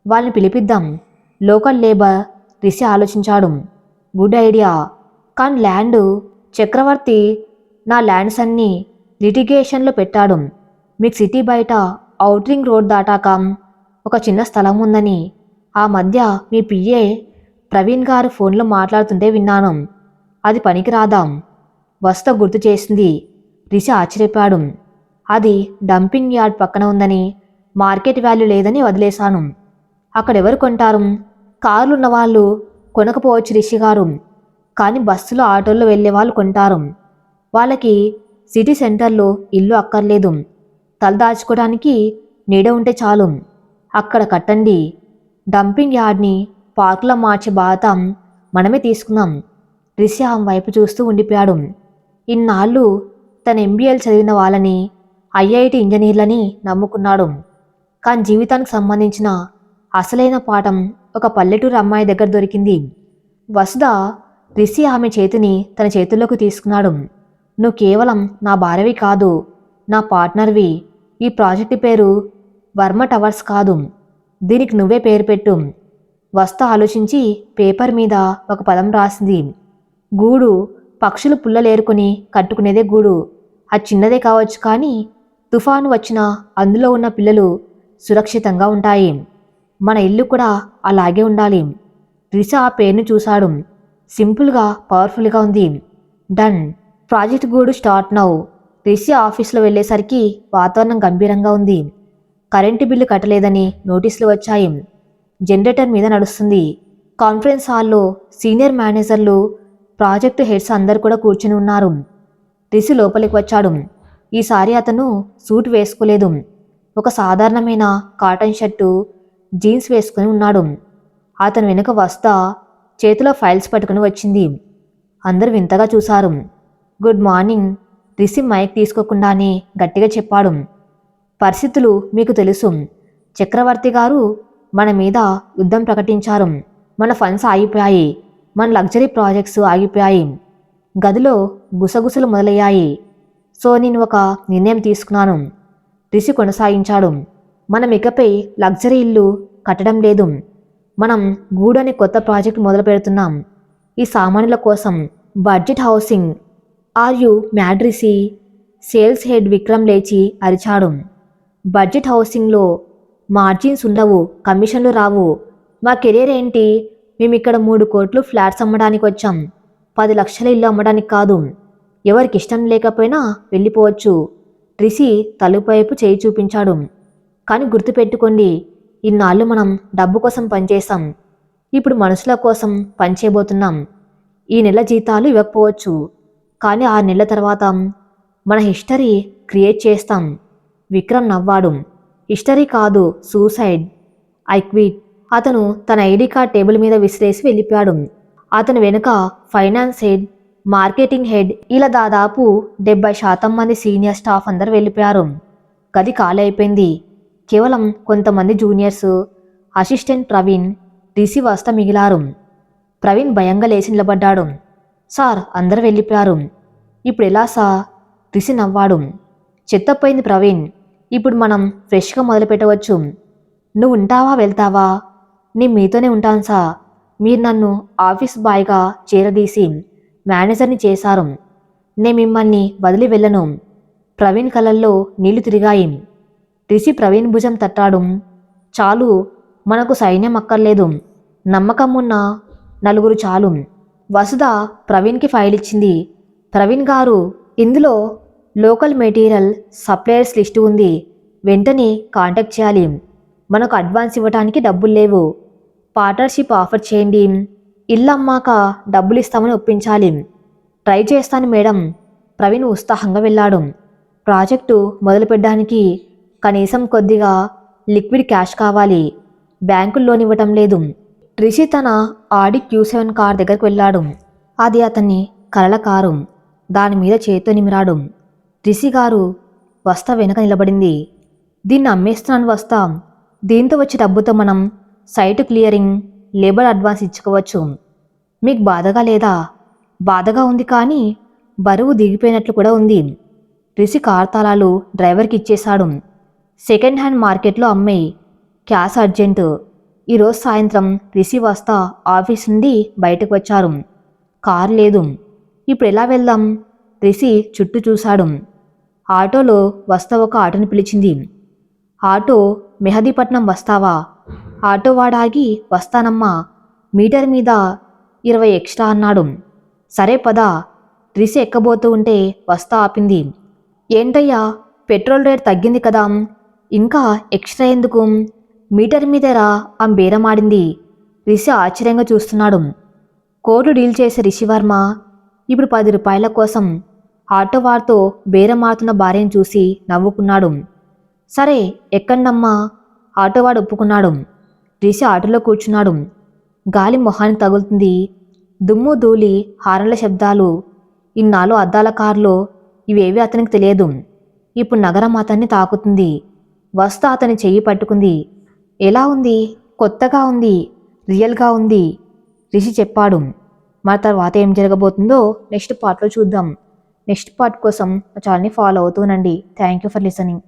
వాళ్ళని పిలిపిద్దాం. లోకల్ లేబర్ రిషి ఆలోచించాడు. Good idea. కానీ ల్యాండ్ చక్రవర్తి నా ల్యాండ్స్ అన్నీ లిటిగేషన్లో పెట్టాడు. మీకు సిటీ బయట ఔట్రింగ్ రోడ్ దాటాక ఒక చిన్న స్థలం ఉందని ఆ మధ్య మీ పిఏ ప్రవీణ్ గారు ఫోన్లో మాట్లాడుతుంటే విన్నాను. అది పనికిరాదాం. వస్త గుర్తు చేసింది. రిషి ఆశ్చర్యపోయాడు. అది డంపింగ్ యార్డ్ పక్కన ఉందని, మార్కెట్ వాల్యూ లేదని వదిలేశాను. అక్కడెవరు కొంటారు? కార్లున్న వాళ్ళు కొనకపోవచ్చు రిషి గారు, కానీ బస్సులో ఆటోల్లో వెళ్ళే వాళ్ళు కొంటారు. వాళ్ళకి సిటీ సెంటర్లో ఇల్లు అక్కర్లేదు. తలదాచుకోవడానికి నీడ ఉంటే చాలు. అక్కడ కట్టండి. డంపింగ్ యార్డ్ని పార్కులో మార్చే బాధ మనమే తీసుకున్నాం. రిషి ఆమె వైపు చూస్తూ ఉండిపోయాడు. ఇన్నాళ్ళు తన ఎంబీఏలు చదివిన వాళ్ళని, ఐఐటి ఇంజనీర్లని నమ్ముకున్నాడు. కానీ జీవితానికి సంబంధించిన అసలైన పాఠం ఒక పల్లెటూరు అమ్మాయి దగ్గర దొరికింది. వసుధ రిషి ఆమె చేతిని తన చేతుల్లోకి తీసుకున్నాడు. నువ్వు కేవలం నా భార్యవి కాదు, నా పార్ట్నర్వి. ఈ ప్రాజెక్టు పేరు వర్మ టవర్స్ కాదు, దీనికి నువ్వే పేరు పెట్టు. వసుధ ఆలోచించి పేపర్ మీద ఒక పదం రాసింది. గూడు. పక్షులు పుల్లలేరుకొని కట్టుకునేదే గూడు. అది చిన్నదే కావచ్చు, కానీ తుఫాను వచ్చినా అందులో ఉన్న పిల్లలు సురక్షితంగా ఉంటాయి. మన ఇల్లు కూడా అలాగే ఉండాలి. రిషి ఆ పేరును చూశాడు. సింపుల్గా, పవర్ఫుల్గా ఉంది. డన్. ప్రాజెక్ట్ గూడు స్టార్ట్ నౌ. రిషి ఆఫీస్లో వెళ్ళేసరికి వాతావరణం గంభీరంగా ఉంది. కరెంటు బిల్లు కట్టలేదని నోటీసులు వచ్చాయి. జనరేటర్ మీద నడుస్తుంది. కాన్ఫరెన్స్ హాల్లో సీనియర్ మేనేజర్లు, ప్రాజెక్టు హెడ్స్ అందరూ కూడా కూర్చుని ఉన్నారు. రిషి లోపలికి వచ్చాడు. ఈసారి అతను సూట్ వేసుకోలేదు. ఒక సాధారణమైన కాటన్ షర్టు, జీన్స్ వేసుకుని ఉన్నాడు. అతను వెనుక వస్తా చేతిలో ఫైల్స్ పట్టుకుని వచ్చింది. అందరూ వింతగా చూశారు. Good morning. రిషి మైక్ తీసుకోకుండానే గట్టిగా చెప్పాడు. పరిస్థితులు మీకు తెలుసు. చక్రవర్తి గారు మన మీద యుద్ధం ప్రకటించారు. మన ఫండ్స్ ఆగిపోయాయి. మన లగ్జరీ ప్రాజెక్ట్స్ ఆగిపోయాయి. గదిలో గుసగుసలు మొదలయ్యాయి. సో నేను ఒక నిర్ణయం తీసుకున్నాను. రిషి కొనసాగించాడు. మనం ఇకపై లగ్జరీ ఇల్లు కట్టడం లేదు. మనం గూడు అనే కొత్త ప్రాజెక్ట్ మొదలు పెడుతున్నాం. ఈ సామాన్యుల కోసం budget housing. Are you mad Rishi? Sales head Vikram లేచి అరిచాడు. బడ్జెట్ హౌసింగ్లో మార్జిన్స్ ఉండవు, కమిషన్లు రావు. మా కెరీర్ ఏంటి? మేము ఇక్కడ 3 కోట్లు ఫ్లాట్స్ అమ్మడానికి వచ్చాం, 10 లక్షల ఇల్లు అమ్మడానికి కాదు. ఎవరికి ఇష్టం లేకపోయినా వెళ్ళిపోవచ్చు. రిషి తలుపు వైపు చేయి చూపించాడు. కానీ గుర్తుపెట్టుకోండి, ఇన్నాళ్ళు మనం డబ్బు కోసం పనిచేస్తాం. ఇప్పుడు మనుషుల కోసం పనిచేయబోతున్నాం. ఈ నెల జీతాలు ఇవ్వకపోవచ్చు, కానీ 6 నెలల తర్వాత మన హిస్టరీ క్రియేట్ చేస్తాం. విక్రమ్ నవ్వాడు. హిస్టరీ కాదు, సూసైడ్. I quit. అతను తన ఐడి కార్డ్ టేబుల్ మీద విసిరేసి వెళ్ళిపోయాడు. అతను వెనుక ఫైనాన్స్ హెడ్, మార్కెటింగ్ హెడ్, ఇలా దాదాపు 70% మంది సీనియర్ స్టాఫ్ అందరూ వెళ్ళిపోయారు. గది ఖాళీ అయిపోయింది. కేవలం కొంతమంది జూనియర్స్, అసిస్టెంట్ ప్రవీణ్, రిషి వస్త మిగిలారు. ప్రవీణ్ భయంగా లేచి నిలబడ్డాడు. సార్, అందరూ వెళ్ళిపోయారు. ఇప్పుడు ఎలా సార్? రిషి నవ్వాడు. చెత్తపోయింది ప్రవీణ్. ఇప్పుడు మనం ఫ్రెష్గా మొదలు పెట్టవచ్చు. నువ్వు ఉంటావా, వెళ్తావా? నేను మీతోనే ఉంటాను సార్. మీరు నన్ను ఆఫీస్ బాయ్గా చేరదీసి మేనేజర్ని చేశారు. నేను మిమ్మల్ని వదిలి వెళ్ళను. ప్రవీణ్ కళ్ళల్లో నీళ్లు తిరిగాయి. రిషి ప్రవీణ్ భుజం తట్టాడు. చాలు, మనకు సైన్యం అక్కర్లేదు. నమ్మకం ఉన్న 4 చాలు. వసుధ ప్రవీణ్కి ఫైల్ ఇచ్చింది. ప్రవీణ్ గారు, ఇందులో లోకల్ మెటీరియల్ సప్లయర్స్ లిస్టు ఉంది. వెంటనే కాంటాక్ట్ చేయాలి. మనకు అడ్వాన్స్ ఇవ్వడానికి డబ్బులు లేవు. పార్ట్నర్షిప్ ఆఫర్ చేయండి. ఇల్లు అమ్మాక డబ్బులు ఇస్తామని ఒప్పించాలి. ట్రై చేస్తాను మేడం. ప్రవీణ్ ఉత్సాహంగా వెళ్ళాడు. ప్రాజెక్టు మొదలుపెట్టడానికి కనీసం కొద్దిగా లిక్విడ్ క్యాష్ కావాలి. బ్యాంకులు లోన్ ఇవ్వటం లేదు. రిషి తన ఆడి Q7 కార్ దగ్గరకు వెళ్ళాడు. అది అతన్ని కలల కారు. దాని మీద చేతితో నిమిరాడు. రిషి గారు, వస్తా వెనక నిలబడింది. దీన్ని అమ్మేస్తున్నాను వస్తా. దీంతో వచ్చే డబ్బుతో మనం సైట్ క్లియరింగ్, లేబర్ అడ్వాన్స్ ఇచ్చుకోవచ్చు. మీకు బాధగా లేదా? బాధగా ఉంది కానీ బరువు దిగిపోయినట్లు కూడా ఉంది. రిషి కార్ తాళాలు డ్రైవర్కి ఇచ్చేశాడు. సెకండ్ హ్యాండ్ మార్కెట్లో అమ్మాయి, క్యాష్ అర్జెంటు. ఈరోజు సాయంత్రం రిషి వస్తా ఆఫీస్ నుండి బయటకు వచ్చారు. కారు లేదు. ఇప్పుడు ఎలా వెళ్దాం? రిషి చుట్టూ చూశాడు. ఆటోలో వస్తా ఒక ఆటోని పిలిచింది. ఆటో, మెహదీపట్నం వస్తావా? ఆటో వాడాగి వస్తానమ్మా, మీటర్ మీద 20 ఎక్స్ట్రా అన్నాడు. సరే పదా. రిషి ఎక్కబోతూ ఉంటే వస్తా ఆపింది. ఏంటయ్యా, పెట్రోల్ రేట్ తగ్గింది కదా, ఇంకా ఎక్స్ట్రా ఎందుకు? మీటర్ మీదరా ఆమె బేరమాడింది. రిషి ఆశ్చర్యంగా చూస్తున్నాడు. కోర్టు డీల్ చేసే రిషివర్మ ఇప్పుడు 10 రూపాయల కోసం ఆటో వారితో బేరమాడుతున్న భార్యను చూసి నవ్వుకున్నాడు. సరే ఎక్కండమ్మా, ఆటోవాడు ఒప్పుకున్నాడు. రిషి ఆటోలో కూర్చున్నాడు. గాలి మొహానికి తగులుతుంది. దుమ్ము ధూళి, హారన్ల శబ్దాలు. ఇన్నాళ్ళు అద్దాల కారులో ఇవేవి అతనికి తెలియదు. ఇప్పుడు నగరం అతన్ని తాకుతుంది. వస్తా అతని చెయ్యి పట్టుకుంది. ఎలా ఉంది? కొత్తగా ఉంది, రియల్గా ఉంది, రిషి చెప్పాడు. మరి తర్వాత ఏం జరగబోతుందో నెక్స్ట్ పార్ట్లో చూద్దాం. నెక్స్ట్ పార్ట్ కోసం మా ఛానల్ని ఫాలో అవుతూనండి. Thank you for listening.